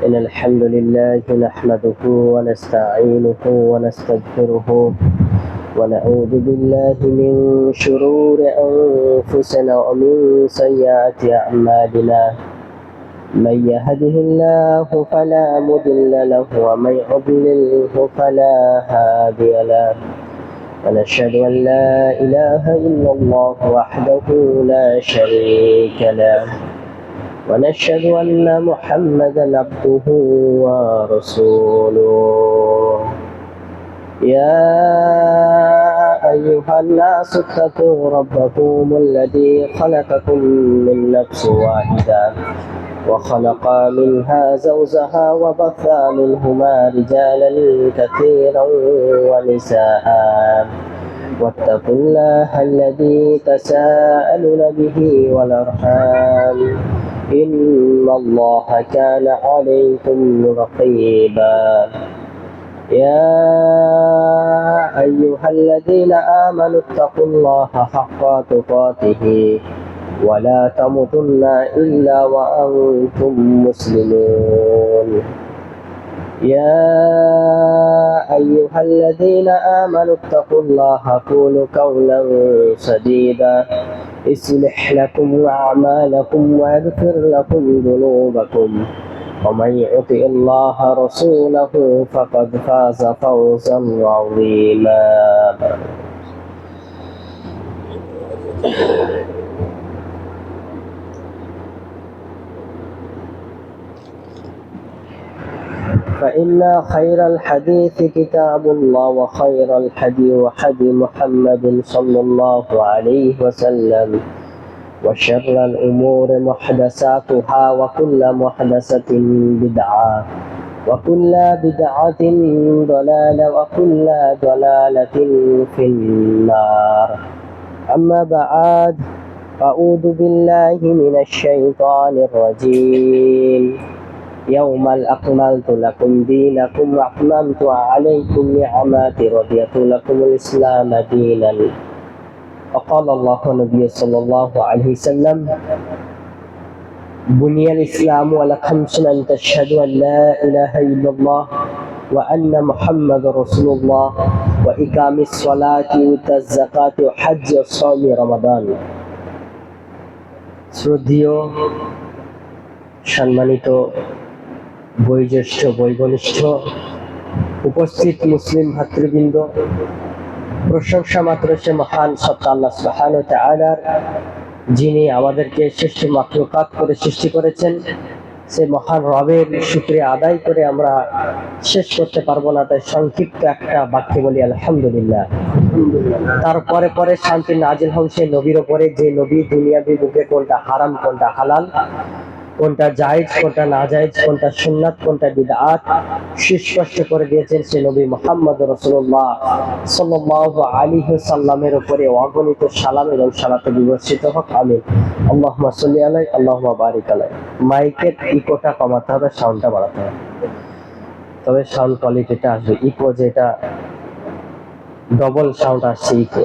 إن الحمد لله نحمده ونستعينه ونستغفره ونعوذ بالله من شرور أنفسنا ومن سيئات أعمالنا. من يهده الله فلا مضل له ومن يضلله فلا هادي له. ونشهد أن لا إله إلا الله وحده لا شريك له. ونشهد أن محمدا عبده ورسوله. يا أيها الناس اتقوا ربكم الذي خلقكم من نفس واحدة وخلق منها زوجها وبث منهما رجالا كثيرا ونساء. واتقوا الله الذي تساءلون به والأرحام إن الله كان عليكم رقيبا. يا أيها الذين آمنوا اتقوا الله حق تقاته ولا تموتن إلا وأنتم مسلمون. يا أيها الذين آمنوا اتقوا الله قولوا قولا سديدا يصلح لكم أعمالكم ويغفر لكم ذنوبكم ومن يطع الله رسوله فقد فاز فوزا عظيما. فإن خير الحديث كتاب الله وخير الهدي هدي محمد صلى الله عليه وسلم وشر الأمور محدثاتها وكل محدثة بدعة وكل بدعة ضلالة وكل ضلالة في النار. أما بعد، أعوذ بالله من الشيطان الرجيم. يوم أكملت لكم دينكم وأتممت عليكم نعمتي ورضيت لكم الإسلام دينا. وقال الله النبي صلى الله عليه وسلم: بني الإسلام على خمس: أن تشهد أن لا إله إلا الله وأن محمد رسول الله وإقام الصلاة وإيتاء الزكاة وحج وصوم رمضان. শ্রদ্ধেয় সম্মানিত বয়োজ্যেষ্ঠ বয়োঘনিষ্ঠ উপস্থিত মুসলিম ভাতৃবৃন্দ, প্রশংসা মাত্র সে মহান সত্তা আল্লাহ সুবহানাহু ওয়া তাআলার, যিনি আমাদেরকে শ্রেষ্ঠ মাখলুকাত করে সৃষ্টি করেছেন। সে মহান রবের শুকরিয়া আদায় করে আমরা শেষ করতে পারবো না, তাই সংক্ষিপ্ত একটা বাক্যে বলি আলহামদুলিল্লাহ। তারপরে পরে শান্তি নাজিল হন সে নবীর উপরে, যে নবী দুনিয়াবি বুকে কোনটা হারাম কোনটা হালাল, কোনটা জায়েজ কোনটা নাজায়েজ, কোনটা সুন্নাত কোনটা বিদআত সুস্পষ্ট করে দিয়েছেন। সে নবী মুহাম্মদ রাসূলুল্লাহ সাল্লাল্লাহু আলাইহি ওয়াসাল্লামের উপরে অগণিত সালাম এবং সালাতে বিবর্ষিত হোক, আমিন। আল্লাহুম্মা সাল্লি আলাইহি আল্লাহুম্মা বারিক আলাইহি। মাইকের ইকোটা কমাতে হবে, সাউন্ডটা বাড়াতে হবে, তবে সাউন্ড কোয়ালিটিটা আসবে। ইকো যেটা ডবল সাউন্ড আসছে, ইকো।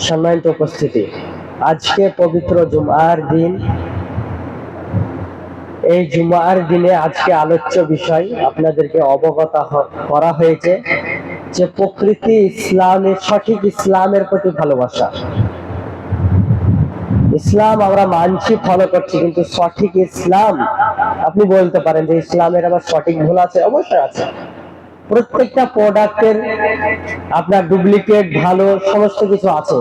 সম্মানিত উপস্থিতি, আজকে পবিত্র জুমার দিন। এই জুমার দিনে আজকে আলোচ্য বিষয় আপনাদেরকে অবগত করা হয়েছে যে প্রকৃতি ইসলামের, সঠিক ইসলামের প্রতি ভালোবাসা। ইসলাম আমরা মানছি, ফলো করছি, কিন্তু সঠিক ইসলাম, আপনি বলতে পারেন যে ইসলামের আবার সঠিক ভুল আছে? অবশ্যই আছে। প্রত্যেকটা প্রোডাক্টের আপনার ডুপ্লিকেট ভালো সমস্ত কিছু আছে।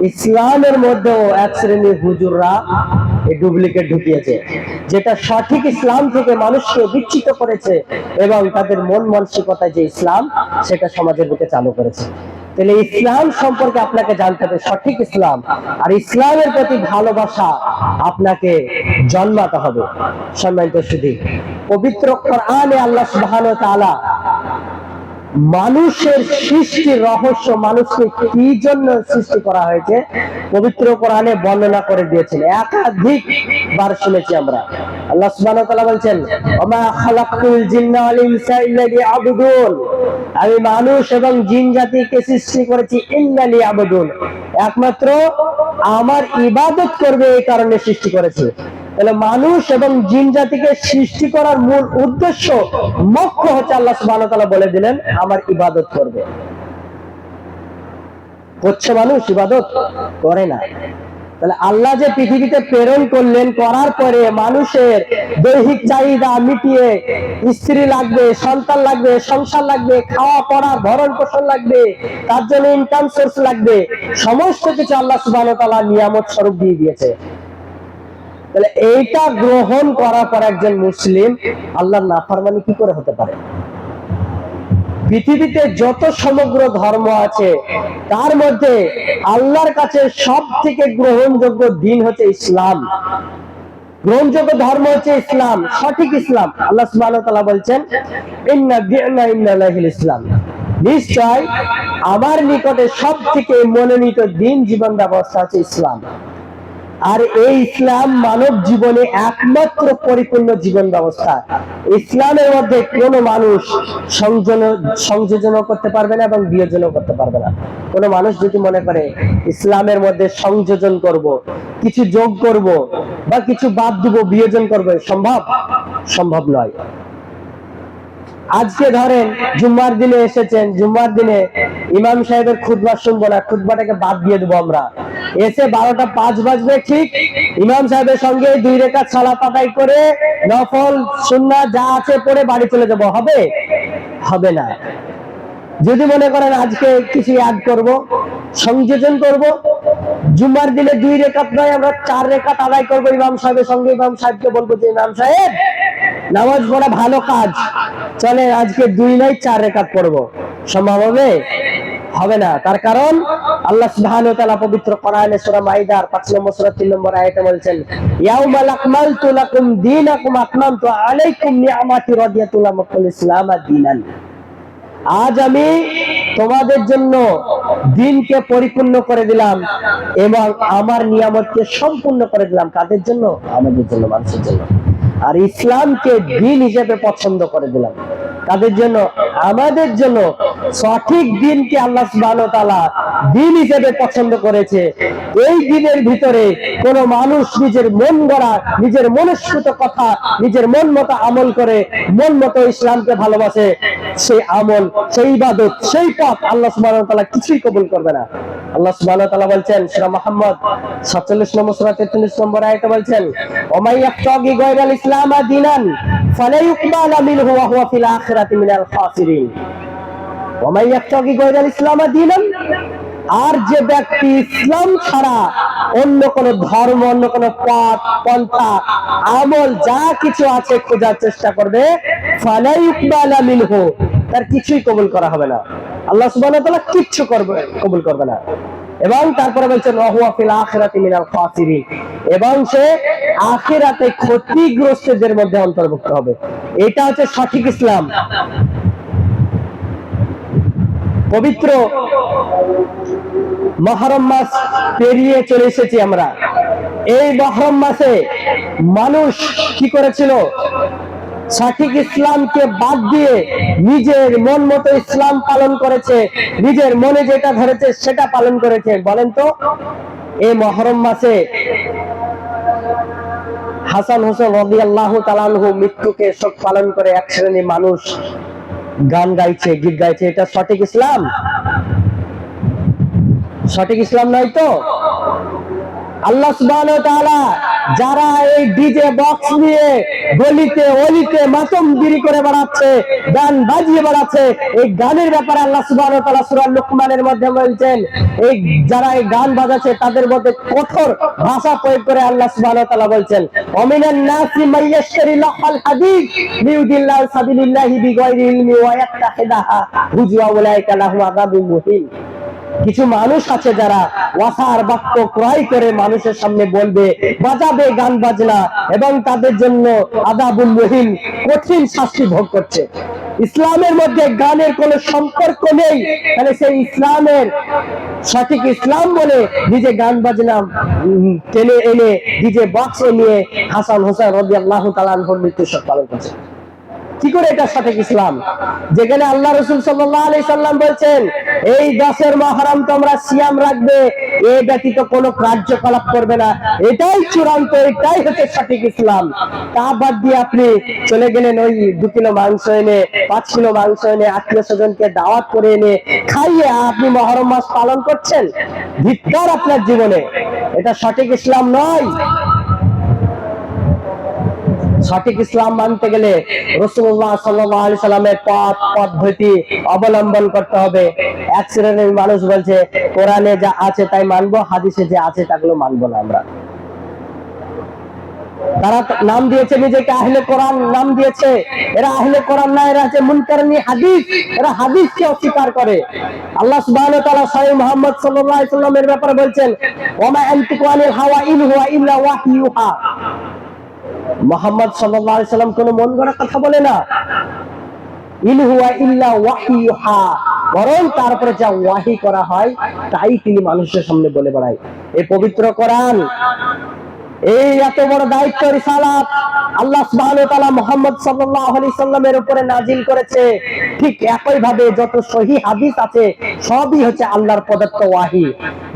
ইসলামের মধ্যেও এক শ্রেণীর হুজুররা এই ডুপ্লিকেট ঢুকিয়েছে, যেটা সঠিক ইসলাম থেকে মানুষকে বিচ্যুত করেছে এবং তাদের মন মানসিকতায় যে ইসলাম, সেটা সমাজের বুকে চালু করেছে। তাহলে ইসলাম সম্পর্কে আপনাকে জানতে হবে, সঠিক ইসলাম আর ইসলামের প্রতি ভালোবাসা আপনাকে জন্মাতে হবে। সম্মানিত সুধী, পবিত্র কোরআনে আল্লাহ সুবহানাহু ওয়া তাআলা মানুষের সৃষ্টির রহস্য, মানুষকে কি জন্য সৃষ্টি করা হয়েছে, পবিত্র কোরআনে বর্ণনা করে দিয়েছেন। একাধিকবার শুনেছি আমরা। আল্লাহ সুবহানাহু ওয়া তাআলা বলছেন, ওমা খালাকতুল জিন্না ওয়াল ইনসা ইল্লা লিয়াবুদুন, আমি মানুষ এবং জিন জাতিকে সৃষ্টি করেছি ইল্লা লিয়াবুদুন, একমাত্র আমার ইবাদত করবে এই কারণে সৃষ্টি করেছি। তাহলে মানুষ এবং জিন জাতিকে সৃষ্টি করার মূল উদ্দেশ্য মোক্ষ হচ্ছে আল্লাহ সুবহানাহু ওয়া তাআলা বলে দিলেন আমার ইবাদত করবে। করছে মানুষ ইবাদত করে না। তাহলে আল্লাহ যে পৃথিবীতে প্রেরণ করলেন, করার পরে মানুষের দৈহিক চাহিদা মিটিয়ে স্ত্রী লাগবে, সন্তান লাগবে, সংসার লাগবে, খাওয়া পড়ার ভরণ পোষণ লাগবে, তার জন্য ইনকাম সোর্স লাগবে, সমস্ত কিছু আল্লাহ সুবহানাহু ওয়া তাআলা নিয়ামত স্বরূপ দিয়ে দিয়েছে। তাহলে এইটা গ্রহণ করার পর একজন মুসলিম আল্লাহর নাফরমানি কি করে হতে পারে? পৃথিবীতে যত সমগ্র ধর্ম আছে তার মধ্যে আল্লাহর কাছে সব থেকে গ্রহণযোগ্য দিন হচ্ছে ইসলাম, গ্রহণযোগ্য ধর্ম হচ্ছে ইসলাম, সঠিক ইসলাম। আল্লাহ সুবহানাহু ওয়া তাআলা বলছেন ইন্না দিনা ইন্নালাহিল ইসলাম, নিশ্চয় আমার নিকটে সব থেকে মনোনীত দিন জীবন ব্যবস্থা হচ্ছে ইসলাম। আর এই ইসলাম মানব জীবনে একমাত্র পরিপূর্ণ জীবন ব্যবস্থা। ইসলামের মধ্যে কোনো মানুষ সংযোজন করতে পারবে না এবং বিয়োজন করতে পারবে না। কোনো মানুষ যদি মনে করে ইসলামের মধ্যে সংযোজন করব, কিছু যোগ করব বা কিছু বাদ দিব, বিয়োজন করবে, সম্ভব নয়। আজকে ধরেন জুম্মার দিনে এসেছেন, জুম্মার দিনে ইমাম সাহেবের খুতবা শুনবো না, খুতবাটাকে বাদ দিয়ে দেবো আমরা। এসে 12টা 5 বাজবে, ঠিক ইমাম সাহেবের সঙ্গে 2 রাকাত সালাত আদায় করে নফল সুন্নাত যা আছে পড়ে বাড়ি চলে যাব, হবে না। যদি মনে করেন আজকে কিছু অ্যাড করব, সংযোজন করব, জুম্মার দিনে 2 রাকাত নয় আমরা 4 রাকাত আদায় করব ইমাম সাহেবের সঙ্গে। ইমাম সাহেবকে বলবো যে ইমাম সাহেব নামাজ পড়া ভালো কাজ, চলে আজকে 2 নয় 4 রাকাত পড়বো, সম্ভব হবে না। তার কারণ আল্লাহ সুবহানাহু ওয়া তাআলা পবিত্র কোরআনে সূরা মাইদার 5 নম্বর সূরা 3 নম্বর আয়াতে বলেছেন ইয়াউমাল আকমালতু লাকুম দীনাকুম আকমালতু আলাইকুম নি'মাতি রাদিয়াতু লাকুমুল ইসলাম দীনান। আজ আমি তোমাদের জন্য দিনকে পরিপূর্ণ করে দিলাম এবং আমার নিয়ামতকে সম্পূর্ণ করে দিলাম। কাদের জন্য? আমাদের জন্য, মানুষের জন্য। আর ইসলামকে দিন হিসেবে পছন্দ করে দিলাম। তাদের জন্য, আমাদের জন্য। সঠিক দিনকে আল্লাহ সুবহানাহু ওয়া তাআলা দিন হিসেবে পছন্দ করেছে। এই দিনের ভিতরে কোন মানুষ নিজের মন গড়া, নিজের মনস্ফূত কথা, নিজের মন মতো আমল করে, মন মতো ইসলামকে ভালোবাসে, সেই আমল, সেই ইবাদত, সেই পথ আল্লাহ সুবহানাহু ওয়া তাআলা কিছুই কবুল করবে না। আল্লাহ সুবহানাহু ওয়া তাআলা বলছেন সূরা মুহাম্মদ 47 নম্বর সূরা 43 নম্বর আয়াতে বলছেন ওমাই ইয়াবতাগি গায়রাল ইসলাম দীনান ফালা ইউকবালা মিনহু ওয়া হুয়া ফিল আখিরাতি মিনাল খাসিরিন। ওমাই ইয়াবতাগি গায়রাল ইসলাম দীনান, আর যে ব্যক্তি ইসলাম ছাড়া অন্য কোন ধর্ম, অন্য কোন পথ, পন্থা, আমল যা কিছু আছে খোঁজার চেষ্টা করবে, ফালা ইউকবালা মিনহু, তার কিছুই কবুল করা হবে না। আল্লাহ সুবহানাহু ওয়া তাআলা কিচ্ছু কবুল করবে না। এবং তারপরে বলছেন ওয়া ফিল আখিরাতি মিনাল খাসিরিন, এবং সে আখিরাতে ক্ষতিগ্রস্তদের মধ্যে অন্তর্ভুক্ত হবে। এটা হচ্ছে সঠিক ইসলাম। পবিত্র মুহররম মাস পেরিয়ে চলে এসেছি আমরা। এই মুহররম মাসে মানুষ কি করেছিল? সঠিক ইসলামকে বাদ দিয়ে নিজের মন মতো ইসলাম পালন করেছে, নিজের মনে যেটা ধরেছে সেটা পালন করেছে। বলেন তো, এই মুহররম মাসে হাসান হোসেন রাদিয়াল্লাহু তাআলা আনহু মৃত্যুকে শোক পালন করে এক শ্রেণীর মানুষ গান গাইছে, গীত গাইছে, এটা সঠিক ইসলাম? সঠিক ইসলাম নয় তো। আল্লাহ সুবহানাহু ওয়া তাআলা যারা এই ডিজে বক্স নিয়ে গলিতে অলিতে মাতমগিরি করে বেড়াচ্ছে, গান বাজিয়ে বেড়াচ্ছে, এই গানের ব্যাপারে আল্লাহ সুবহানাহু ওয়া তাআলা সূরা লুকমানের মধ্যে বলছেন এই যারা এই গান বাজাচ্ছে তাদের মধ্যে কঠোর ভাষা প্রয়োগ করে আল্লাহ সুবহানাহু ওয়া তাআলা বলছেন ওমিনান নাসি মাইয়াশতারি লাহাল হাদিস লিউদিল্লাহু সাবিলিল্লাহি বিগাইরি ইলমি ওয়া ইয়াত্তাখিদাহা হুজুয়া উলাইকা লাহুম আযাবুন মুহিন। কিছু মানুষ আছে যারা ওয়াসার বাক্য ক্রয় করে মানুষের সামনে বলবে, বাজাবে গান বাজনা, এবং তাদের জন্য আযাবুল মুহিন, কঠিন শাস্তি ভোগ করছে। ইসলামের মধ্যে গানের কোনো সম্পর্ক নেই। তাহলে সেই ইসলামের সঠিক ইসলাম বলে নিজে গান বাজনা টেনে এনে ডিজে বক্সে নিয়ে হাসান হোসেন রাদিয়াল্লাহু তাআলা আনহুর মৃত্যু শোক পালন করছে। কি করে এটা সঠিক ইসলাম? যেখানে আল্লাহ রাসূল সাল্লাল্লাহু আলাইহি সাল্লাম বলছেন এই 10 মুহররম তোমরা সিয়াম রাখবে, এই ব্যতীত কোনো কার্যকলাপ করবে না, এটাই চূড়ান্ত, এটাই হচ্ছে সঠিক ইসলাম। তা বাদ দিয়ে আপনি চলে গেলেন ওই 2 কিলো মাংস এনে, 5 কিলো মাংস এনে আত্মীয় স্বজনকে দাওয়াত করে এনে খাইয়ে আপনি মুহররম মাস পালন করছেন। ধিক্কার আপনার জীবনে, এটা সঠিক ইসলাম নয়। সঠিক ইসলাম মানতে গেলে রাসূলুল্লাহ সাল্লাল্লাহু আলাইহি সাল্লামের পথ পদ্ধতি অবলম্বন করতে হবে। এক শ্রেণীর মানুষ বলছে কোরআনে যা আছে তাই মানবো, হাদিসে যা আছে তাগুলো মানবো না আমরা। তারা নাম দিয়েছে নিজেকে আহলে কোরআন নাম দিয়েছে, এরা আহলে কোরআন না, এরা হচ্ছে মুনকারনি হাদিস, এরা হাদিসকে অস্বীকার করে। আল্লাহ সুবহানাহু ওয়া তাআলা সহিহ মুহাম্মদ সাল্লাল্লাহু আলাইহি সাল্লামের ব্যাপারে বলছেন ওয়া মা আনতিকু আনিল হাওয়া ইন হুয়া ইল্লা ওয়াহয়ুহা। মুহাম্মদ সাল্লাল্লাহু আলাইহি সাল্লাম কোনো মন গড়া কথা বলে না, ইন হুয়া ইল্লা ওয়াহয়ুহা, বরং তারপরে যা ওয়াহি করা হয় তাই তিনি মানুষের সামনে বলে বেড়ায়। এই পবিত্র কোরআন, এই এত বড় দায়িত্ব রিসালাত আল্লাহ সুবহানাহু ওয়া তাআলা মুহাম্মদ সাল্লাল্লাহু আলাইহি সাল্লামের উপরে নাজিল করেছে। ঠিক একই ভাবে যত সহিহ হাদিস আছে সবই হচ্ছে আল্লাহর প্রদত্ত ওয়াহি।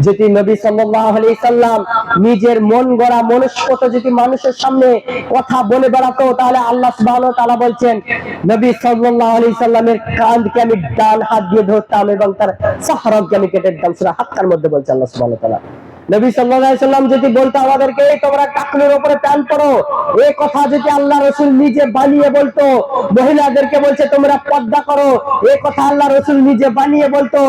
যদি নবী সাল্লাল্লাহু আলাইহি সাল্লাম নিজের মন গড়া মনস্কত যদি মানুষের সামনে কথা বলে বেড়াতো, তাহলে আল্লাহ সুবহানাহু ওয়া তাআলা বলছেন নবী সাল্লাল্লাহু আলাইহি সাল্লামের কানকে আমি ডান হাত দিয়ে ধরতাম এবং তার সাহরাকে আমি কেটে দিতাম। সূরা হাক্কার মধ্যে বলছে আল্লাহ সুবহানাহু ওয়া তাআলা। নবী সাল্লাল্লাহু আলাইহি সাল্লাম যদি বলতো আমাদেরকে তোমরা টাকনুর উপরে প্যান করো, এই কথা যদি আল্লাহ রাসূল নিজে বানিয়ে বলতো, মহিলাদেরকে বলছে তোমরা পর্দা করো, এই কথা আল্লাহ রাসূল নিজে বানিয়ে বলতো,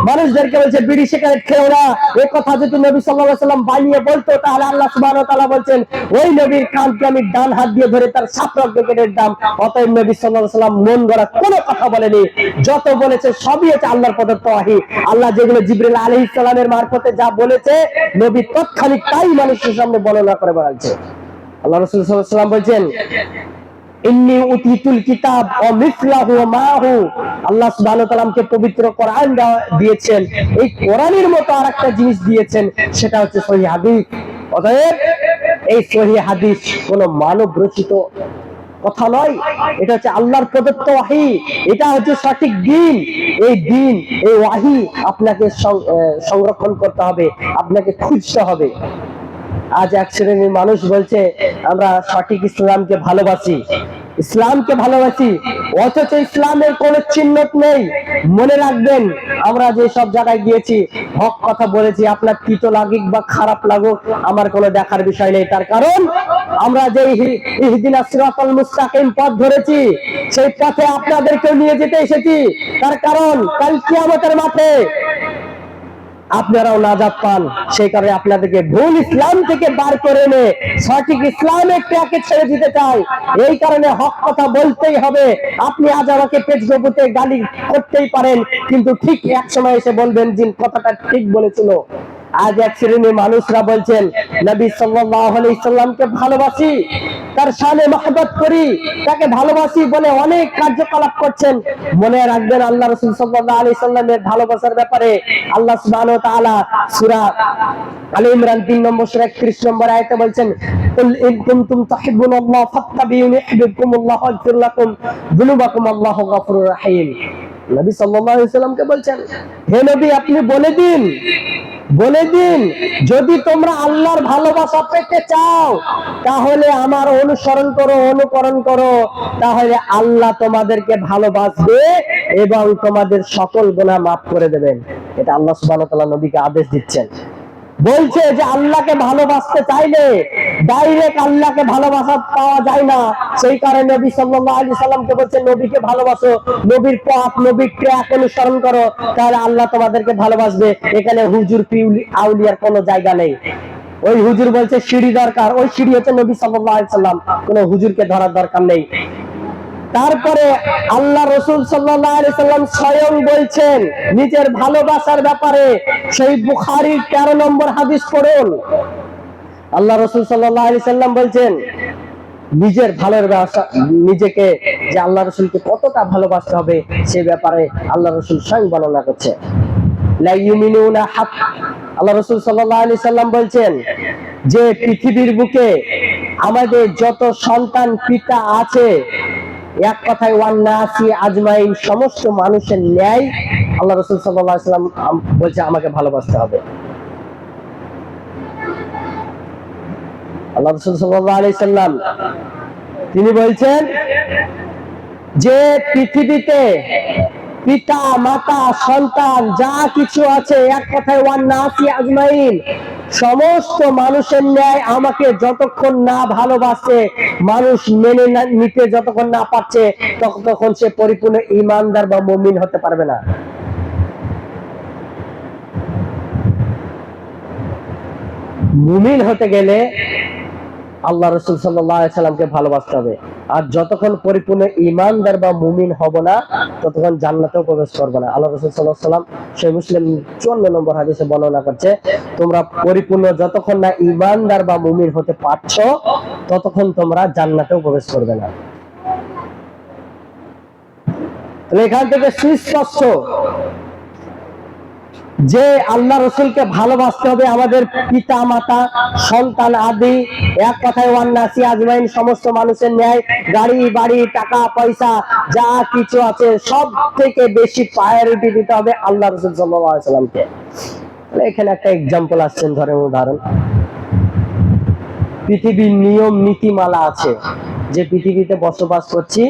মানুষদেরকে বলছে বিড়ি সিগারেট খেও না, এই কথা যদি নবী সাল্লাল্লাহু আলাইহি সাল্লাম বানিয়ে বলতো, তাহলে আল্লাহ সুবহানাহু ওয়া তাআলা বলছেন ওই নবীর কানকে আমি ডান হাত দিয়ে ধরে তার সাপরাকে কেটে দিতাম। অতএব নবী সাল্লাল্লাহু আলাইহি সাল্লাম মন গড়া কোনো কথা বলেনি, যত বলেছে সবই হচ্ছে আল্লাহর প্রদত্ত ওয়াহি। আল্লাহ যেগুলো জিবরিল আলাইহিস সালামের মারফতে যা বলেছে নবী তৎক্ষণিক তাই মানুষের সামনে বর্ণনা করে বেড়াচ্ছে। আল্লাহ রাসূল সাল্লাল্লাহু আলাইহি ওয়াসাল্লাম বলেন ইন্নী উতিতুল কিতাব ওয়া মিসলাহু মাহু। আল্লাহ সুবহানাহু ওয়া তাআলাকে পবিত্র কোরআন দিয়েছেন, এই কোরআনের মতো আরেকটা জিনিস দিয়েছেন, সেটা হচ্ছে সহিহ হাদিস। অতএব এই সহিহ হাদিস কোনো মানব রচিত কথা নয়, এটা হচ্ছে আল্লাহর প্রদত্ত ওয়াহি, এটা হচ্ছে সঠিক দ্বীন। এই দ্বীন, এই ওয়াহি আপনাকে সংরক্ষণ করতে হবে, আপনাকে খুঁজতে হবে। আজ এক শ্রেণীর মানুষ বলছে আমরা সঠিক ইসলামকে ভালোবাসি, ইসলামকে ভালোবাসি, অথচ ইসলামের কোনো চিহ্ন নেই। মনে রাখবেন আমরা যে সব জায়গায় গিয়েছি হক কথা বলেছি, আপনার তিতো লাগুক বা খারাপ লাগুক আমার কোনো দেখার বিষয় নেই। তার কারণ আমরা যে ইহদিনাস সিরাতাল মুস্তাকিম পথ ধরেছি, সেই পথে আপনাদেরকেও নিয়ে যেতে এসেছি। তার কারণ কাল কিয়ামতের মাঠে আপনারাও নাজাত পান, সেই কারণে আপনাদেরকে ভুল ইসলাম থেকে বার করে এনে সঠিক ইসলামের ট্র্যাকে ছেড়ে দিতে চাই। এই কারণে হক কথা বলতেই হবে। আপনি আজ আমাকে পেট গপুতে গালি করতেই পারেন, কিন্তু ঠিক এক সময় এসে বলবেন যে কথাটা ঠিক বলেছিল। আজ এক শ্রেণীর মানুষরা বলছেন নবী সাল্লাল্লাহু আলাইহি সাল্লামকে ভালোবাসি, তার শানে মহব্বত করি, তাকে ভালোবাসি বলে অনেক কার্যকলাপ করছেন। মনে রাখবেন আল্লাহ রাসূল সাল্লাল্লাহু আলাইহি সাল্লামের ভালোবাসার ব্যাপারে আল্লাহ সুবহানাহু ওয়া তাআলা সূরা আলে ইমরান 3 নম্বর সূরা 31 নম্বর আয়াতে বলছেন কুল ইন কুনতুম তুহিব্বুনাল্লাহ ফাত্তাবিউনি ইউহিব্বুকুমুল্লাহ ওয়াগফির লাকুম যুনুবাকুম আল্লাহু গফুরুর রহিম। নবী সাল্লাল্লাহু আলাইহি সাল্লামকে বলছেন হে নবী আপনি বলে দিন যদি তোমরা আল্লাহর ভালোবাসা পেতে চাও তাহলে আমার অনুসরণ করো, অনুকরণ করো, তাহলে আল্লাহ তোমাদেরকে ভালোবাসবে এবং তোমাদের সকল গুনাহ মাফ করে দেবেন। এটা আল্লাহ সুবহানাহু ওয়া তাআলা নবীকে আদেশ দিচ্ছেন। বলছে যে আল্লাহকে ভালোবাসতে চাইলে ডাইরেক্ট আল্লাহকে ভালোবাসা পাওয়া যায় না, সেই কারণে নবী সাল্লাল্লাহু আলাইহি সাল্লামকে বলছেন নবীকে ভালোবাসো, নবীর পথ নবীর ট্র্যাক অনুসরণ করো, তাহলে আল্লাহ তোমাদেরকে ভালোবাসবে। এখানে হুজুর পিউলি আউলিয়ার কোনো জায়গা নেই। ওই হুজুর বলছে সিঁড়ি দরকার, ওই সিঁড়ি হচ্ছে নবী সাল্লাল্লাহু আলাইহি সাল্লাম, কোনো হুজুরকে ধরার দরকার নেই। তারপরে আল্লাহ রাসূল সাল্লাল্লাহু আলাইহি সাল্লাম স্বয়ং বলছেন নিজের ভালোবাসার ব্যাপারে, সেই বুখারীর 13 নম্বর হাদিস পড়ুন। আল্লাহ রাসূল সাল্লাল্লাহু আলাইহি সাল্লাম বলছেন নিজের ভালোবাসা, নিজেকে যে আল্লাহ রাসূলকে কতটা ভালোবাসতে হবে সে ব্যাপারে আল্লাহ রাসূল স্বয়ং বর্ণনা করছে। লা ইউমিনুনা হাক, আল্লাহ রাসূল সাল্লাল্লাহু আলাইহি সাল্লাম বলছেন যে পৃথিবীর বুকে আমাদের যত সন্তান পিতা আছে এক কথায় ওয়ান নাসি আজমাইন, সমস্ত মানুষের ন্যায় আল্লাহ রাসূল সাল্লাল্লাহু আলাইহি ওয়াসাল্লাম বলছে আমাকে ভালোবাসতে হবে। আল্লাহ রাসূল সাল্লাল্লাহু আলাইহি ওয়াসাল্লাম তিনি বলছেন যে পৃথিবীতে পিতা মাতা সন্তান যা কিছু আছে, এক কথায় ওয়ান নাসি আজমাইন, সমস্ত মানুষের ন্যায় আমাকে যতক্ষণ না ভালোবাসে, মানুষ মেনে নিতে যতক্ষণ না পারছে, ততক্ষণ সে পরিপূর্ণ ঈমানদার বা মুমিন হতে পারবে না। মুমিন হতে গেলে আল্লাহ রাসূল সাল্লাল্লাহু আলাইহি সাল্লামকে ভালোবাসতে হবে। আর যতক্ষণ পরিপূর্ণ ঈমানদার বা মুমিন হব না, ততক্ষণ জান্নাতেও প্রবেশ করব না। আল্লাহ রাসূল সাল্লাল্লাহু আলাইহি সাল্লাম সহিহ মুসলিম 54 নম্বর হাদিসে বর্ণনা করছে, তোমরা পরিপূর্ণ যতক্ষণ না ঈমানদার বা মুমিন হতে পারছো, ততক্ষণ তোমরা জান্নাতেও প্রবেশ করবে না। তাহলে এখান থেকে সুস্পষ্ট যে আল্লাহ রসুলকে ভালোবাসতে হবে আমাদের পিতা মাতা সন্তান আদি, এক কথায় ওয়ান নাসি আজমাইন, সমস্ত মানুষের ন্যায়, গাড়ি বাড়ি টাকা পয়সা যা কিছু আছে সব থেকে বেশি প্রায়োরিটি দিতে হবে আল্লাহ রসুল সাল্লাল্লাহু আলাইহি ওয়াসাল্লামকে। এখানে একটা এক্সাম্পল আসছেন, ধরেন উদাহরণ, পৃথিবীর নিয়ম নীতিমালা আছে, যে পৃথিবীতে বসবাস করছি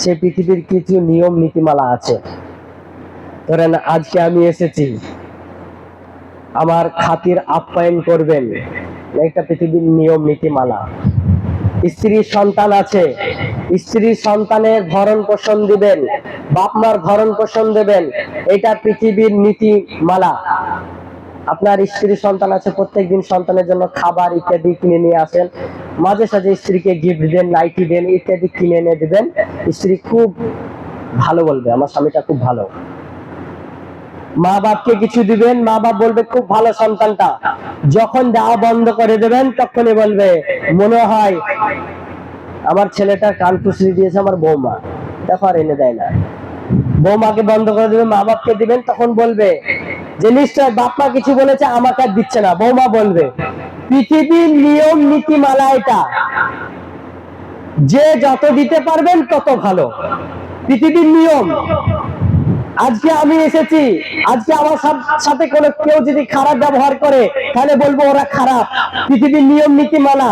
সে পৃথিবীর কিছু নিয়ম নীতিমালা আছে। ধরেন আজকে আমি এসেছি, আমার খাতির আপ্যায়ন করবেন, একটা পৃথিবীর নিয়ম নীতিমালা। স্ত্রী সন্তান আছে, স্ত্রী সন্তানের ভরণ পোষণ দিবেন, বাপ মার ভরণ পোষণ দেবেন, এটা পৃথিবীর নীতিমালা। আপনার স্ত্রী সন্তান আছে, প্রত্যেকদিন সন্তানের জন্য খাবার ইত্যাদি কিনে নিয়ে আসেন, মাঝে সাঝে স্ত্রীকে গিফট দেন, নাইটি দেন ইত্যাদি কিনে এনে দিবেন, স্ত্রী খুব ভালো বলবে আমার স্বামীটা খুব ভালো। মা বাপকে কিছু দিবেন, মা বাপ বলবে খুব ভালো সন্তানটা। যখন দেওয়া বন্ধ করে দেবেন তখনই বলবে মনে হয় আমার ছেলেটা কান খুশি দিয়েছে আমার বৌমা, দেখো আর এনে দেয় না। বৌমাকে বন্ধ করে দেবেন, মা বাপকে দিবেন, তখন বলবে যে নিশ্চয় বাপ মা কিছু বলেছে আমাকে আর দিচ্ছে না। বৌমা বলবে পৃথিবীর নিয়ম নীতিমালা এটা, যে যত দিতে পারবেন তত ভালো, পৃথিবীর নিয়ম। আজকে আমি এসেছি, আজকে আমার সাথে কোনো কেউ যদি খারাপ ব্যবহার করে তাহলে বলবো ওরা খারাপ, পৃথিবীর নিয়ম নীতিমালা।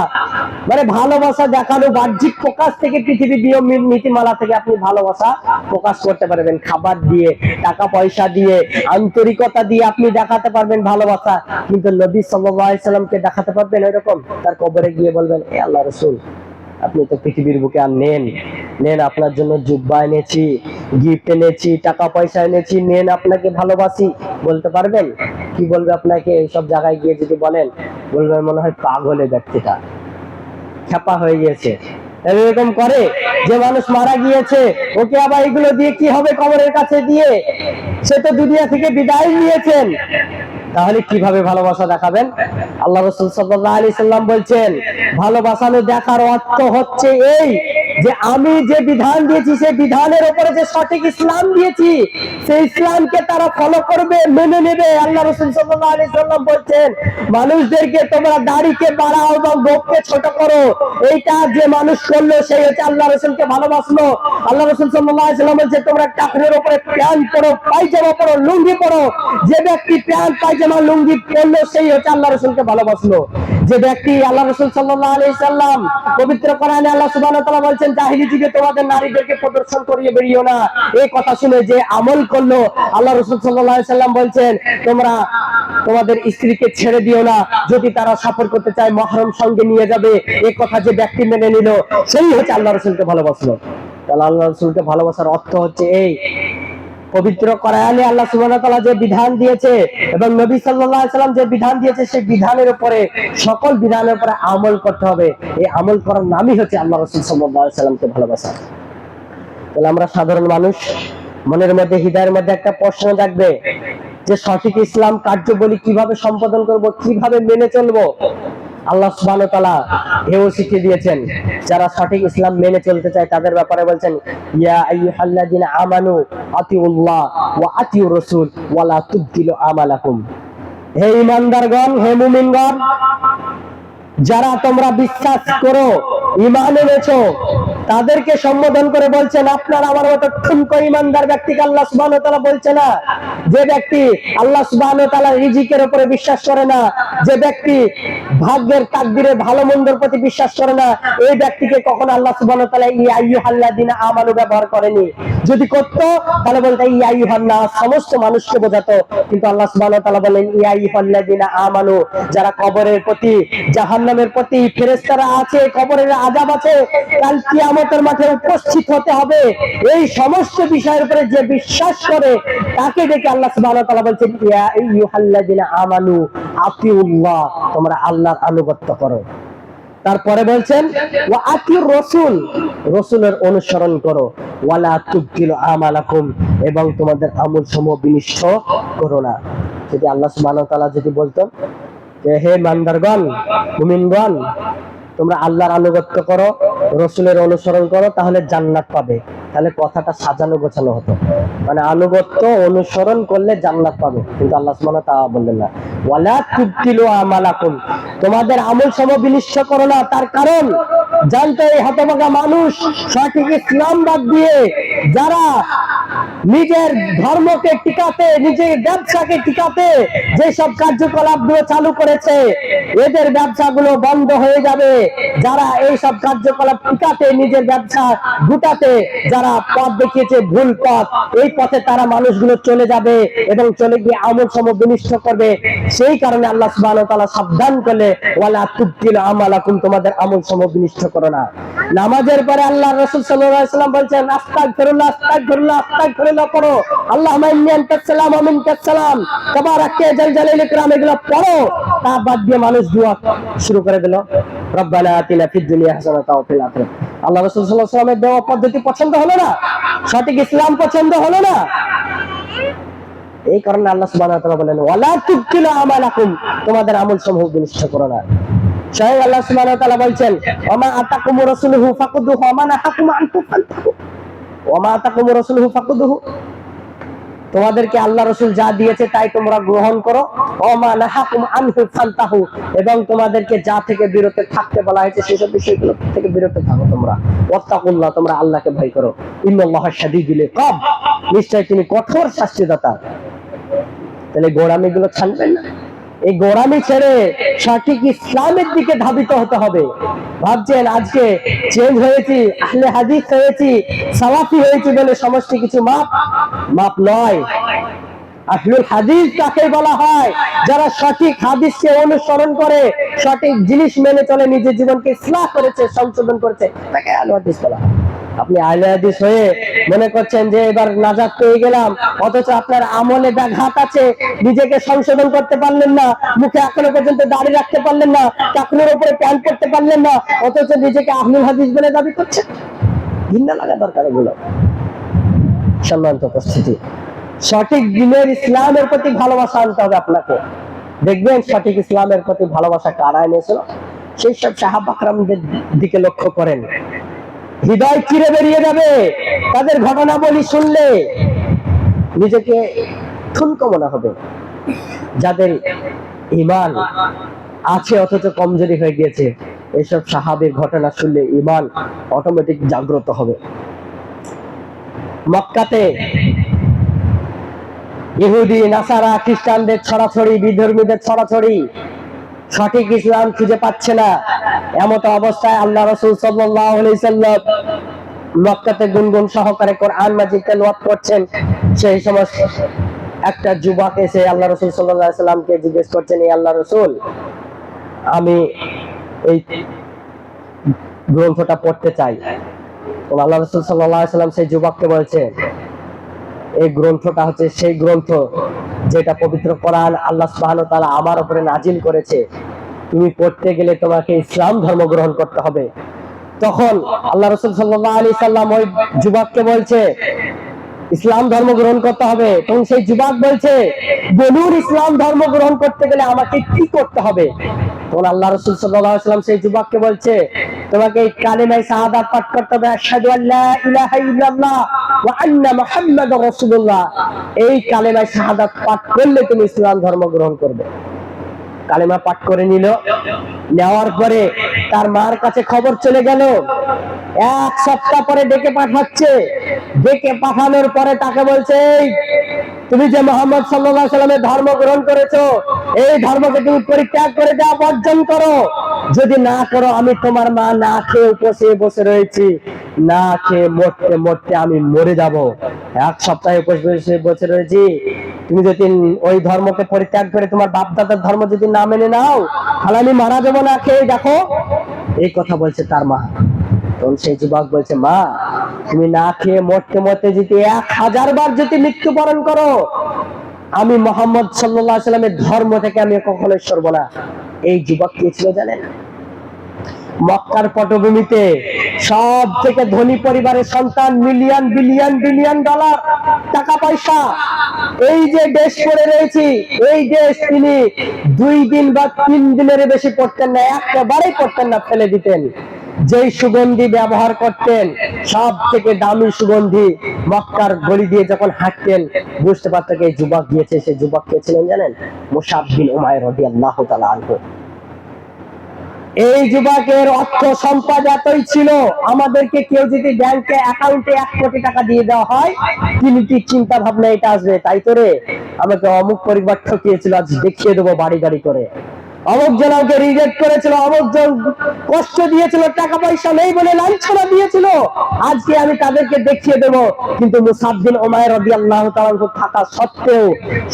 মানে ভালোবাসা দেখানো বাহ্যিক প্রকাশ থেকে পৃথিবীর নিয়ম নীতিমালা থেকে আপনি ভালোবাসা প্রকাশ করতে পারবেন, খাবার দিয়ে, টাকা পয়সা দিয়ে, আন্তরিকতা দিয়ে আপনি দেখাতে পারবেন ভালোবাসা। কিন্তু নবী সাল্লাল্লাহু আলাইহি সাল্লামকে দেখাতে পারবেন এরকম? তার কবরে গিয়ে বলবেন এ আল্লাহ রাসূল আপনি তো পৃথিবীর বুকে আর নেন, আপনার জন্য জুব্বা এনেছি, গিফট এনেছি, টাকা পয়সা এনেছি, নেন আপনাকে ভালোবাসি, বলতে পারবেন? কি বলবে আপনাকে এইসব জায়গায় গিয়ে যদি বলেন? বলবে মনে হয় পাগলে ব্যক্তিটা, খেপা হয়ে গিয়েছে। এরকম করে যে মানুষ মারা গিয়েছে ওকে আবার এগুলো দিয়ে কি হবে কবরের কাছে দিয়ে? সে তো দুনিয়া থেকে বিদায় নিয়েছেন, তাহলে কিভাবে ভালোবাসা দেখাবেন? আল্লাহ রাসূল সাল্লাল্লাহু আলাইহি সাল্লাম বলছেন ভালোবাসানো দেখার অর্থ হচ্ছে এই যে আমি যে বিধান দিয়েছি সেই বিধানের উপরে যে সঠিক ইসলাম দিয়েছি সেই ইসলামকে তারা ফলো করবে, মেনে নেবে। আল্লাহ রাসূল সাল্লাল্লাহু আলাইহি সাল্লাম বলছেন মানুষদেরকে তোমরা দাড়িকে বাড়াও এবং গোঁফকে ছোট করো, এইটা যে মানুষ করলো সেই হচ্ছে আল্লাহ রাসূলকে ভালোবাসলো। আল্লাহ রাসূল সাল্লাল্লাহু আলাইহি সাল্লাম বলছেন তোমরা টাকনের উপরে প্যান্ট পরো, পায়জামা পরো, লুঙ্গি পরো। যে ব্যক্তি প্যান্ট পায়জামা লুঙ্গি পরলো সেই হচ্ছে আল্লাহ রাসূলকে ভালোবাসলো। যে ব্যক্তি আল্লাহ রাসূল সাল্লাল্লাহু আলাইহি সাল্লাম পবিত্র কোরআনে আল্লাহ সুবহানাহু ওয়া তাআলা বলছেন জাহিলি যুগে তোমাদের নারীদেরকে প্রদর্শন করিয়ে বেরিও না, এই কথা শুনে যে আমল করলো আল্লাহ রাসূল সাল্লাল্লাহু আলাইহি সাল্লাম বলছেন তোমরা তোমাদের স্ত্রীকে ছেড়ে দিও না, যদি তারা সফর করতে চায় মাহরম সঙ্গে নিয়ে যাবে। এই কথা যে ব্যক্তি মেনে নিল সেই হচ্ছে আল্লাহ রাসূলকে ভালোবাসলো। তাহলে আল্লাহ রাসূলকে ভালোবাসার অর্থ হচ্ছে এই পবিত্র কোরআনে আল্লাহ সুবহানাহু ওয়া তাআলা যে বিধান দিয়েছে এবং নবী সাল্লাল্লাহু আলাইহি সাল্লাম যে বিধান দিয়েছে সেই বিধানের উপরে, সকল বিধানের উপরে আমল করতে হবে। এই আমল করার নামই হচ্ছে আল্লাহ রাসূল সাল্লাল্লাহু আলাইহি সাল্লামকে ভালোবাসা। তাহলে আমরা সাধারণ মানুষ মনের মধ্যে হৃদয়ের মধ্যে একটা প্রশ্ন জাগবে যে সঠিক ইসলাম কার্যাবলী কিভাবে সম্পাদন করব, কিভাবে মেনে চলবো? আল্লাহ সুবহানাহু ওয়া তাআলা এও শিখিয়ে দিয়েছেন যারা সঠিক ইসলাম মেনে চলতে চায় তাদের ব্যাপারে বলছেন ইয়া আইয়ুহাল্লাযিনা আমানু আতিউল্লাহ ওয়া আতিউর রাসূল ওয়া লা তুবতিলু আমালাকুম। হে ঈমানদারগণ, হে মুমিনগণ, যারা তোমরা বিশ্বাস করো, ঈমান এনেছো, তাদেরকে সম্বোধন করে বলছেন আপনার আমার মতো ঠুনকো ইমানদার ব্যক্তিকে আল্লাহ সুবহানাহু ওয়া তাআলা বলছে না। যে ব্যক্তি আল্লাহ সুবহানাহু ওয়া তাআলার রিজিকের উপরে বিশ্বাস করে না, যে ব্যক্তি ভাগ্যের তাকদীরে ভালো মন্দের প্রতি বিশ্বাস করে না, এই ব্যক্তিকে কখনো আল্লাহ সুবহানাহু ওয়া তাআলা ইয়া আইয়ুহাল্লাযিনা আমানু ব্যবহার করেনি। যদি করত তাহলে বলতে ইয়া আইয়ুহান নাস, সমস্ত মানুষকে বোঝাতো। কিন্তু আল্লাহ সুবহানাহু ওয়া তাআলা বলেন ইয়া আইয়ুহাল্লাযিনা আমানু, যারা কবরের প্রতি, জাহান্নামের প্রতি, ফেরেশতারা আছে, কবরের আযাব আছে, কাল কিয়ামতের মাঠে উপস্থিত হতে হবে, এই সমস্ত বিষয়ের উপরে যে বিশ্বাস করে তাকে দেখে আল্লাহ সুবহানাহু ওয়া তাআলা বলছেন ইয়া আইয়ুহাল্লাযিনা আমানু আতিউল্লাহ, তোমরা আল্লাহর আনুগত্য করো। তারপরে বলছেন ওয়া আতিউর রাসূল, রাসূলের অনুসরণ করো, ওয়ালা তুবতিলু আমালাকুম, এবং তোমাদের আমলসমূহ বিনষ্ট করো না। যদি আল্লাহ সুবহানাহু ওয়া তাআলা যদি বলতেন যে হে বান্দারগণ, মুমিনগণ, তোমরা আল্লাহর আনুগত্য করো, রাসূলের অনুসরণ করো, তাহলে জান্নাত পাবে, তাহলে কথাটা সাজানো গোছানো হতো। মানে আনুগত্য অনুসরণ করলে জান্নাত পাবে। কিন্তু আল্লাহ সুবহানাহু ওয়া তাআলা বললেন না, ওয়ালা তুবতিলু আমালাকুম, তোমাদের আমল সমূহ বিনষ্ট করো না। তার কারণ জানতো এই হতভাগা মানুষ সঠিক ইসলাম বাদ দিয়ে যারা নিজের ধর্মকে টিকাতে, নিজের ব্যবসাকে টিকাতে যেসব কার্যকলাপগুলো চালু করেছে, এদের ব্যবসাগুলো বন্ধ হয়ে যাবে। যারা এই সব কার্যকলাপ টিকাতে, নিজের ব্যবসা গুটাতে যারা পথ দেখিয়েছে ভুল পথ, এই পথে তারা মানুষগুলো চলে যাবে এবং চলে গিয়ে আমল সমূহ বিনষ্ট করবে। সেই কারণে আল্লাহ সুবহানাহু ওয়া তাআলা সাবধান করলে ওয়ালা তুবতিলু আমালাকুম, তোমাদের আমল সমূহ বিনষ্ট করো না। নামাজের পরে আল্লাহর রাসূল সাল্লাল্লাহু আলাইহি ওয়াসাল্লাম বলছেন আস্তাগফিরুল্লাহ আস্তাগফিরুল্লাহ আস্তাগফিরুল্লাহ পড়ো, আল্লাহুম্মা ইন্নী আনতাস সালাম ওয়া মিনকাস সালাম, তাবারাকা জাল জালালিল ইকরাম, এগুলো পড়ো। তা বাদ দিয়ে মানুষ দোয়া শুরু করে দিল রব্বানা আতিনা ফিদ দুনিয়া হাসানাতাও ওয়া ফিল আখিরাহ। আল্লাহ রাসূল সাল্লাল্লাহু আলাইহি ওয়াসাল্লামের দেওয়া পদ্ধতি পছন্দ হলো না, সঠিক ইসলাম পছন্দ হলো না। এই কারণে আল্লাহ সুবহানাহু ওয়া তাআলা বলেন ওয়ালা তুবতিলু আমালাকুম, তোমাদের আমলসমূহ বিনষ্ট করো না। স্বয়ং আল্লাহ সুবহানাহু ওয়া তাআলা বলছেন ওমা আতাকুমুর রাসূলুহু ফাকুদুহু ওয়া মা নাহাকুম আনহু ফান্তাহু, ওমা আতাকুমুর রাসূলুহু ফাকুদুহু, তোমাদেরকে আল্লাহ রাসূল যা দিয়েছে তাই তোমরা গ্রহণ করো, ওমা নাহাকুম আনহু ফান্তাহু, এবং তোমাদেরকে যা থেকে বিরত থাকতে বলা হয়েছে সেসব বিষয়গুলো থেকে বিরত থাকো তোমরা। ওয়াত্তাকুল্লাহ, তোমরা আল্লাহকে ভয় করো। ইন্নাল্লাহা শাদীদুল ইকাব, নিশ্চয় তিনি কঠোর শাস্তিদাতা। তাহলে গোড়ামিগুলো ছাড়বেন না, এই গোড়ামি ছেড়ে সঠিক ইসলামের দিকে ধাবিত হতে হবে। ভাবছেন আজকে চেঞ্জ হয়েছি, আহলে হাদিস হয়েছি, সালাফি হয়েছি বলে সমস্ত কিছু মাপ নয়। আহলুল হাদিস তাকে বলা হয় যারা সঠিক হাদিসকে অনুসরণ করে, সঠিক জিনিস মেনে চলে, নিজের জীবনকে ইসলাহ করেছে, সংশোধন করেছে, তাকে আহলুল হাদিস বলা হয়। আপনি আহলে হাদিস হয়ে মনে করছেন যে এবার নাজাত পেয়ে গেলাম, অথচ আপনার আমলে ব্যাঘাত আছে, নিজেকে সংশোধন করতে পারলেন না, মুখে এখনো পর্যন্ত দাড়ি রাখতে পারলেন না, টাকনুর উপরে প্যান্ট করতে পারলেন না, অথচ নিজেকে আহলুল হাদিস বলে দাবি করছেন। ঘৃণা লাগা দরকার এগুলো। সম্মানিত উপস্থিতি, সঠিক দিনের ইসলামের প্রতি ভালোবাসা আনতে হবে আপনাকে। দেখবেন সঠিক ইসলামের প্রতি ভালোবাসা কারা এনেছিল, সেই সব সাহাবা কেরামদের দিকে লক্ষ্য করেন, হৃদয় চিরে বেরিয়ে যাবে তাদের ঘটনাবলী শুনলে, নিজেকে ঠুনকো মনে হবে। যাদের ঈমান আছে অথচ কমজোরি হয়ে গিয়েছে, এইসব সাহাবীর ঘটনা শুনলে ঈমান অটোমেটিক জাগ্রত হবে। মক্কাতে ইহুদি, নাসারা, খ্রিস্টানদের ছড়াছড়ি, বিধর্মীদের ছড়াছড়ি, সঠিক ইসলাম খুঁজে পাচ্ছে না। এমত অবস্থায় আল্লাহ রাসূল সাল্লাল্লাহু আলাইহি সাল্লাম মক্কাতে গুনগুন সহকারে কোরআন মাজিদ তেলাওয়াত করছেন। সেই সময় একটা যুবক এসে আল্লাহ রাসূল সাল্লাল্লাহু আলাইহি সাল্লামকে জিজ্ঞেস করছেন, এই আল্লাহ রাসূল, আমি এই গ্রন্থটা পড়তে চাই। আল্লাহ রাসূল সাল্লাল্লাহু আলাইহি সাল্লাম সেই যুবককে বলছে, এই গ্রন্থটা হচ্ছে সেই গ্রন্থ যেটা পবিত্র কোরআন আল্লাহ সুবহানাহু ওয়া তাআলা আমার উপরে নাজিল করেছে। তুমি পড়তে গেলে তোমাকে ইসলাম ধর্ম গ্রহণ করতে হবে। তখন আল্লাহ রাসূল সাল্লাল্লাহু আলাইহি সাল্লাম ওই যুবককে বলছে ইসলাম ধর্ম গ্রহণ করতে হবে। তখন সেই যুবক বলছে, বলুন ইসলাম ধর্ম গ্রহণ করতে গেলে আমাকে কি করতে হবে? তখন আল্লাহ রাসূল সাল্লাল্লাহু আলাইহি সাল্লাম সেই যুবককে বলছে, তোমাকে এই কালিমা শাহাদাত পাঠ করতে হবে, আশহাদু আল্লা ইলাহা ইল্লাল্লাহ ওয়া আন্না মুহাম্মাদুর রাসূলুল্লাহ। এই কালিমা শাহাদাত পাঠ করলে তুমি ইসলাম ধর্ম গ্রহণ করবে। কালেমা পাঠ করে নিল। নেওয়ার পরে তার মার কাছে খবর চলে গেল। এক সপ্তাহ পরে ডেকে পাঠাচ্ছে। ডেকে পাঠানোর পরে তাকে বলছে, এই তুমি যে মোহাম্মদ সাল্লাল্লাহু আলাইহি সাল্লামের ধর্ম গ্রহণ করেছো, এই ধর্মকে তুমি পরিত্যাগ করে দাও, বর্জন করো। যদি না করো, আমি তোমার মা না খেয়ে উপসে বসে রয়েছি, না খেয়ে মরতে মরতে আমি মরে যাব। এক সপ্তাহে উপসে বসে রয়েছি, তুমি যদি ওই ধর্মকে পরিত্যাগ করে তোমার বাপ দাদার ধর্ম যদি না মেনে নাও, তাহলে আমি মারা যাবো না খেয়ে, দেখো। এই কথা বলছে তার মা। তখন সেই যুবক বলছে, মা, তুমি না খেয়ে মরতে মরতে যদি 1000 বার যদি মৃত্যুবরণ করো, আমি মোহাম্মদ সাল্লাল্লাহু আলাইহি সাল্লামের ধর্ম থেকে আমি কখনোই সরব না। এই যুবক কে ছিল জানেন? মক্কার পটভূমিতে সব থেকে ধনী পরিবারের সন্তান, মিলিয়ন বিলিয়ন বিলিয়ন ডলার টাকা পয়সা, এই যে দেশ পড়ে রয়েছি, এই দেশ তিনি 2 দিন বা 3 দিনের বেশি পড়তেন না, একেবারেই পড়তেন না, ফেলে দিতেন। যেই সুগন্ধি ব্যবহার করতেন, সব থেকে দামি সুগন্ধি, মক্কার গলি দিয়ে যখন হাঁটতেন বুঝতে পারতেন এই যুবক গিয়েছে। সেই যুবক কে ছিলেন জানেন? মুসআব বিন উমাইর রাদিয়াল্লাহু তাআলা আনহু। এই যুবকের অর্থ সম্পদ এতই ছিল, আমাদেরকে কেউ যদি ব্যাংকে অ্যাকাউন্টে 1 কোটি টাকা দিয়ে দেওয়া হয়, তিনি ঠিক চিন্তা ভাবনা এটা আসবে, তাই তো রে, আমাকে অমুক পরিবার ঠকিয়েছিল, আজ দেখিয়ে দেবো বাড়ি গাড়ি করে। অমুক জন আমাকে রিজেক্ট করেছিল, অমুক জন কষ্ট দিয়েছিল, টাকা পয়সা নেই বলে লাঞ্ছনা দিয়েছিল, আজকে আমি তাদেরকে দেখিয়ে দেবো। কিন্তু মুসআব বিন উমাইর রাদিয়াল্লাহু তাআলা থাকা সত্ত্বেও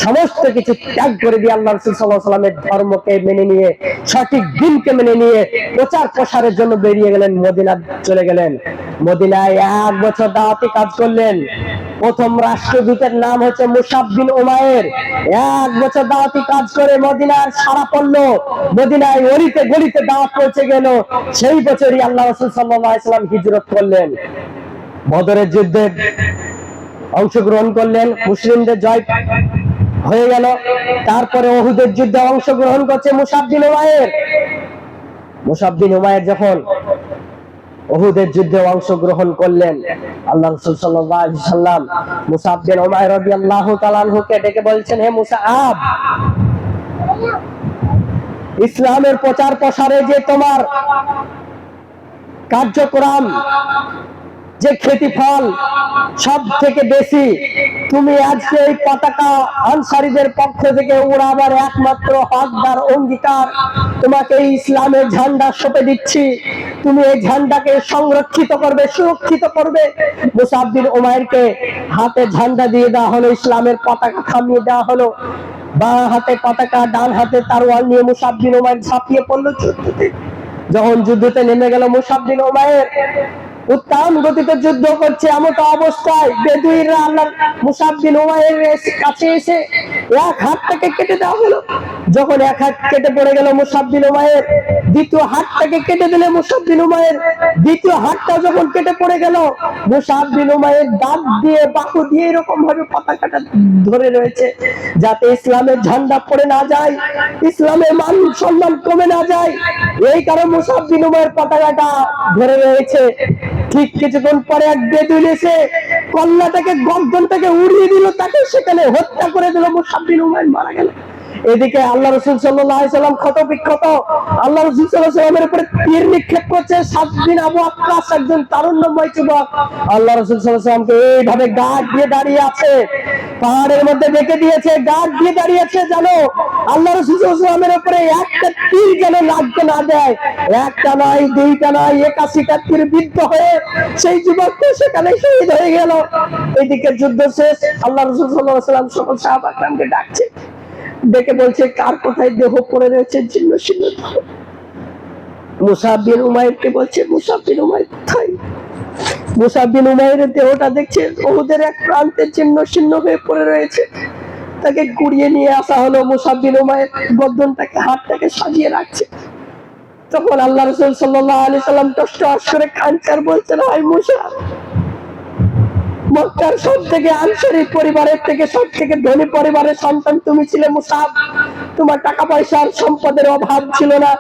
সমস্ত কিছু ত্যাগ করে দিয়ে আল্লাহ রাসূল সাল্লাল্লাহু আলাইহি ওয়াসাল্লামের ধর্মকে মেনে নিয়ে, সঠিক দিনকে মেনে নিয়ে প্রচার প্রসারের জন্য বেরিয়ে গেলেন, মদিনা চলে গেলেন। মদিনায় 1 বছর দাওয়াতি কাজ করলেন। প্রথম রাষ্ট্রদূতের নাম হচ্ছে মুসআব বিন উমাইর। 1 বছর দাওয়াতি কাজ করে মদিনার সারা পড়লো, মদিনায় অলিতে গলিতে দাওয়াত পৌঁছে গেল। সেই বছরই আল্লাহ রাসূল সাল্লাল্লাহু আলাইহি ওয়াসাল্লাম হিজরত করলেন, বদরের যুদ্ধে অংশগ্রহণ করলেন, মুসলিমদের জয় হয়ে গেল। তারপরে উহুদের যুদ্ধে অংশগ্রহণ করছে মুসআব বিন উমাইর। মুসআব বিন উমাইর যখন উহুদের যুদ্ধে অংশগ্রহণ করলেন, আল্লাহ রাসূল সাল্লাল্লাহু আলাইহি ওয়াসাল্লাম মুসআব বিন উমাইর রাদিয়াল্লাহু তাআলা আনহুকে ডেকে বলছেন, হে মুসআব, ইসলামের প্রচার প্রসারে যে তোমার কার্যক্রম, যে ক্ষতিফল সব থেকে বেশি, তুমি আজকে এই পতাকা আনসারীদের পক্ষ থেকে উড়াবার একমাত্র হকদার, অঙ্গীকার, তোমাকে এই ইসলামের ঝান্ডা সঁপে দিচ্ছি। তুমি এই ঝান্ডাকে সংরক্ষিত করবে, সুরক্ষিত করবে। মুসআব বিন উমাইরকে হাতে ঝান্ডা দিয়ে দেওয়া হলো, ইসলামের পতাকা থামিয়ে দেওয়া হলো। বাঁ হাতে পতাকা, ডান হাতে তরোয়াল নিয়ে মুসআব বিন উমাইর ঝাঁপিয়ে পড়লো যুদ্ধতে। যখন যুদ্ধতে নেমে গেল মুসআব বিন উমাইর, উত্তাম গতিতে যুদ্ধ করছে, এমন অবস্থায় বেদুইনরা আল্লাহ মুসআব বিন উমাইরের কাছে এসে 1 হাতটাকে কেটে দেওয়া হলো। যখন 1 হাত কেটে পড়ে গেল মুসআব বিন উমাইর, দ্বিতীয় হাতটাকে কেটে দিলে মুসআব বিন উমাইর, দ্বিতীয় হাতটা যখন কেটে পড়ে গেল, মুসআব বিন উমাইর দাঁত দিয়ে, বাহু দিয়ে এরকম ভাবে পতাকাটা ধরে রয়েছে, যাতে ইসলামের ঝান্ডা পড়ে না যায়, ইসলামের মান সম্মান কমে না যায়। এই কারণে মুসআব বিন উমাইর পতাকাটা ধরে রয়েছে। ঠিক কিছুক্ষণ পরে এক বেদুইন এসে কল্লাটাকে, গর্দনটাকে উড়িয়ে দিল, তাকে সেখানে হত্যা করে দিল। মুসআব বিন উমাইর মারা গেল। এদিকে আল্লাহ রাসূল সাল্লাল্লাহু আলাইহি ওয়াসাল্লাম ক্ষত বিক্ষত, আল্লাহ রাসূল সাল্লাল্লাহু আলাইহি ওয়াসাল্লামের উপরে তীর নিক্ষেপ করছে। 7 দিন আবু ওয়াক্কাস, একজন তারুণ্যময় যুবক, আল্লাহ রাসূল সাল্লাল্লাহু আলাইহি ওয়াসাল্লামকে এইভাবে গার্ড দিয়ে দাঁড়িয়ে আছে, পাহাড়ের মধ্যে রেখে দিয়েছে, গার্ড দিয়ে দাঁড়িয়ে আছে, জানো আল্লাহ রাসূল সাল্লাল্লাহু আলাইহি ওয়াসাল্লামের উপরে একটা তীর যেন লাগতে না দেয়। একটা নয়, দুইটা নয়, 81টা তীর বিদ্ধ হয়ে সেই যুবককে সেখানে শহীদ হয়ে গেল। এদিকে যুদ্ধ শেষ, আল্লাহ রাসূল সাল্লাল্লাহু আলাইহি ওয়াসাল্লাম সকল সাহাবা کرامকে ডাকছে, ডেকে বলছে, কার কোথায় দেহ পড়ে রয়েছে, ছিন্ন ছিন্ন। মুসআব বিন উমাইরকে বলছে, মুসআব বিন উমাইর কোথায়? মুসআব বিন উমাইরের দেহটা দেখছে উহুদের এক প্রান্তে ছিন্ন ছিন্ন হয়ে পড়ে রয়েছে। তাকে কুড়িয়ে নিয়ে আসা হলো। মুসআব বিন উমাইর গর্দনটাকে, হাতটাকে সাজিয়ে রাখছে। তখন আল্লাহ রাসূল সাল্লাল্লাহু আলাইহি সাল্লাম কষ্ট করে কাঁদছেন, বলছেন, হায় মুসআব, মক্কার সব থেকে আনসারী পরিবারের থেকে সব থেকে ধনী পরিবারের সন্তান তুমি ছিলে মুসআব। তোমার টাকা পয়সার সম্পদের অভাব ছিল না।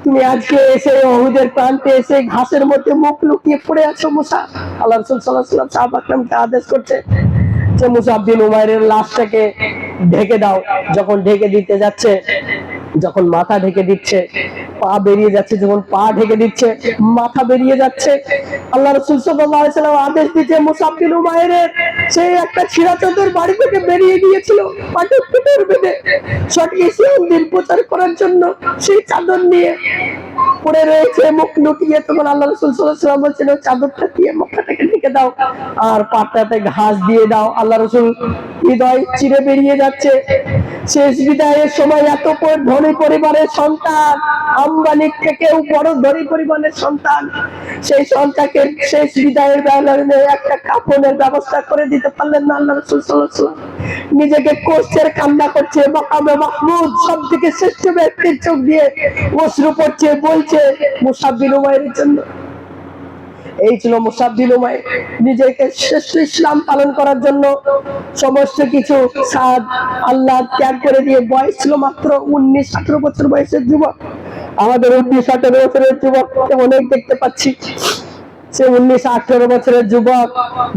তুমি আজকে এসে উহুদের প্রান্তে এসে ঘাসের মধ্যে মুখ লুকিয়ে পড়ে আছো মুসআব। আল্লাহ রাসূল সাল্লাল্লাহু আলাইহি ওয়াসাল্লাম সাহাবা کرامকে আদেশ করছে যে মুসআব বিন উমাইরের লাশটাকে ঢেকে দাও। যখন ঢেকে দিতে যাচ্ছে, যখন মাথা ঢেকে দিচ্ছে, পা বেরিয়ে যাচ্ছে, যখন পা ঢেকে দিচ্ছে, মাথা বেরিয়ে যাচ্ছে, আল্লাহ রাসূল সাল্লাল্লাহু আলাইহি ওয়াসাল্লাম আদেশ দিতে মুসআব বিন উমাইরের সেই একটা ছিঁড়া চাদর বাড়ি থেকে বেরিয়ে গিয়েছিল পাটে পিঠের বেঁধে সঠিক ইসলাম দিন প্রচার করার জন্য, সেই চাদর নিয়ে পড়ে রয়েছে, মুখ লুকিয়ে। তখন আল্লাহ রাসূল সাল্লাল্লাহু আলাইহি ওয়াসাল্লাম বলছেন চাদরটা দিয়ে মাথাটাকে ঢেকে দাও আর পাটাতে ঘাস দিয়ে দাও। আল্লাহ রাসূল হৃদয় চিরে বেরিয়ে যাচ্ছে। শেষ বিদায়ের সময় এত ধনী পরিবারের সন্তান, আম্বানির থেকেও বড় ধনী পরিবারের সন্তান, সেই সন্তানকে শেষ বিদায়ের বেলায় একটা কাফনের ব্যবস্থা করে দিতে পারলেন না আল্লাহ রাসূল সাল্লাল্লাহু আলাইহি ওয়াসাল্লাম। নিজেকে কষ্টের কান্না করছে, মাকামে মাহমুদ সবদিকে শ্রেষ্ঠ ব্যক্তির চোখ দিয়ে অশ্রু পড়ছে, বলছে মুসআব বিন উমাইরের জন্য। এই ছিল মুসআব বিন উমাইর, নিজেকে শ্রেষ্ঠ ইসলাম পালন করার জন্য সমস্ত কিছু সাদ আল্লাহ ত্যাগ করে দিয়ে, বয়স ছিল মাত্র 19-18 বছর বয়সের যুবক। আমাদের 19-18 বছরের যুবক অনেক দেখতে পাচ্ছি, সে 19-18 বছরের যুবক,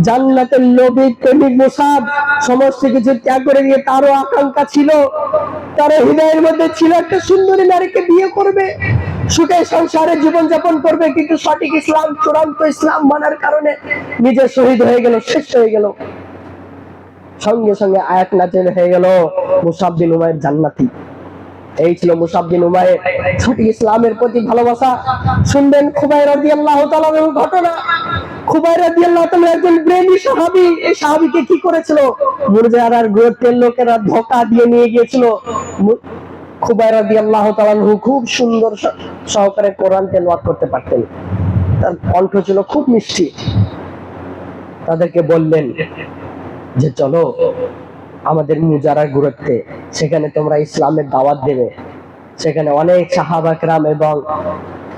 জান্নাতের লোভী প্রেমিক মুসআব সমস্ত কিছু ত্যাগ করে দিয়ে, তারও আকাঙ্ক্ষা ছিল, তার হৃদয়ের মধ্যে ছিল একটা সুন্দরী নারীকে বিয়ে করবে, সুখে সংসারে জীবন যাপন করবে, কিন্তু সঠিক ইসলাম, চূড়ান্ত ইসলাম মানার কারণে নিজে শহীদ হয়ে গেল, শেষ হয়ে গেল। সঙ্গে সঙ্গে আয়াত নাযিল হয়ে গেল মুসআব বিন উমাইর জান্নাতি। এই ছিল মুসআব বিন উমাইর, সঠিক ইসলামের প্রতি ভালোবাসা। শুনবেন খুবাইব রাদিয়াল্লাহু তাআলার ঘটনা। খুবাইব রাদিয়াল্লাহু তাআলা একজন ব্রেনি সাহাবী। এই সাহাবীকে কি করেছিল? মুরজারার গোত্রের লোকেরা ধোঁকা দিয়ে নিয়ে গিয়েছিল। খুবাইব রাদিয়াল্লাহু তাআলা খুব সুন্দর সহকারে কোরআন তেলাওয়াত করতে পারতেন, তার কণ্ঠ ছিল খুব মিষ্টি। তাদেরকে বললেন যে চলো আমাদের মুজারার গোত্রে, সেখানে তোমরা ইসলামের দাওয়াত দেবে। সেখানে অনেক সাহাবা কেরাম এবং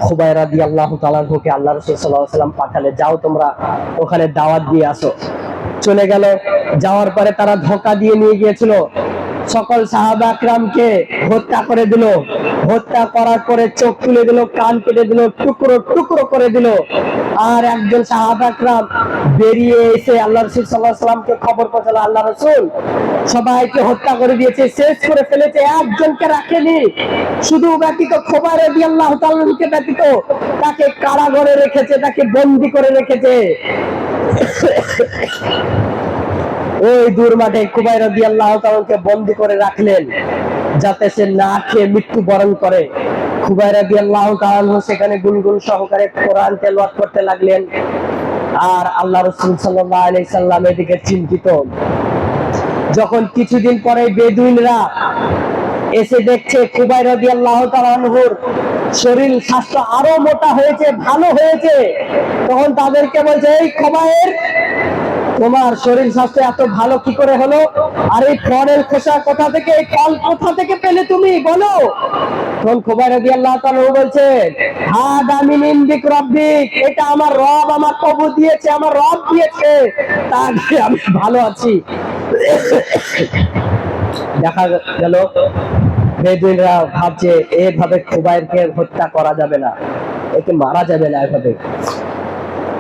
খুবাইব রাদিয়াল্লাহু তাআলা কে আল্লাহ রাসূল সাল্লাল্লাহু আলাইহি ওয়াসাল্লাম পাঠালে, যাও তোমরা ওখানে দাওয়াত দিয়ে আসো। চলে গেল। যাওয়ার পরে তারা ধোঁকা দিয়ে নিয়ে গিয়েছিল, সকল সাহাবা কেরামকে হত্যা করে দিল। হত্যা করার পরে চোখ তুলে দিল, কান কেটে দিল, টুকরো টুকরো করে দিল। আর একজন সাহাবা কেরাম বেরিয়ে এসে আল্লাহ রাসূল সাল্লাল্লাহু আলাইহি ওয়াসাল্লামকে খবর পৌঁছালো, আল্লাহ রাসূল সবাইকে হত্যা করে দিয়েছে, শেষ করে ফেলেছে, একজনকে রাখেনি, শুধু ব্যতীত খুবাইব রাদিয়াল্লাহু তাআলাকে ব্যতীত তাকে কারাগারে রেখেছে, তাকে বন্দী করে রেখেছে। ওই দূর মাঠে খুবাইব রাদিয়াল্লাহু তাআলাকে বন্দী করে রাখলেন যাতে সে না খেয়ে মৃত্যুবরণ করে। খুবাইব রাদিয়াল্লাহু তাআলা সেখানে গুনগুন সহকারে কোরআন তেলাওয়াত করতে লাগলেন। আর আল্লাহ রাসূল সাল্লাল্লাহু আলাইহি সাল্লাম এদিকে চিন্তিত। যখন কিছুদিন পরে বেদুইনরা এসে দেখছে খুবাইব রাদিয়াল্লাহু তাআলা আনহুর শরীর স্বাস্থ্য আরো মোটা হয়েছে, ভালো হয়েছে, তখন তাদেরকে বলছে, এই খুবাইব, তোমার শরীর স্বাস্থ্য এত ভালো কি করে হলো? আর এই ফলের খোসা কোথা থেকে, এই ফল কোথা থেকে পেলে তুমি, বলো। তখন খুবাইব রাদিয়াল্লাহু তাআলা বলছেন, হাদা মিন ইনদিক রাব্বিক, এটা আমার রব, আমার প্রভু দিয়েছে, আমার রব দিয়েছে, তাই আমি ভালো আছি। দেখা গেল বেদুইনরা ভাবছে এভাবে খুবাইবকে হত্যা করা যাবে না, একে মারা যাবে না। এভাবে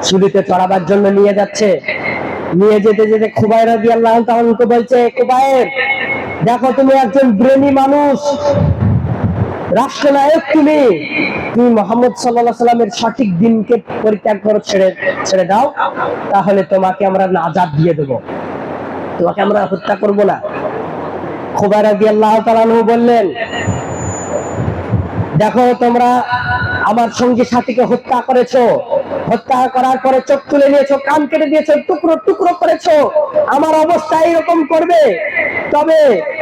শুলিতে চড়াবার জন্য নিয়ে যাচ্ছে, নিয়ে যেতে যেতে খুবাইব রাদিয়াল্লাহু তাআলাকে বলছে, খুবাইব দেখো, তুমি একজন ব্রেনি মানুষ, রাষ্ট্রনায়ক, তুমি মুহাম্মদ সাল্লাল্লাহু আলাইহি সাল্লামের সঠিক দিনকে পরিত্যাগ করো, ছেড়ে দাও, তাহলে তোমাকে আমরা নাজাত দিয়ে দেব, তোমাকে আমরা হত্যা করব না। খুবাইব রাদিয়াল্লাহু তাআলা বললেন, দেখো তোমরা আমার সঙ্গী সাথীকে হত্যা করেছো, হত্যা করার পরে চোখ তুলে নিয়েছো, কান কেটে দিয়েছো, টুকরো টুকরো করেছো, আমার অবস্থা এরকম করবে। তবে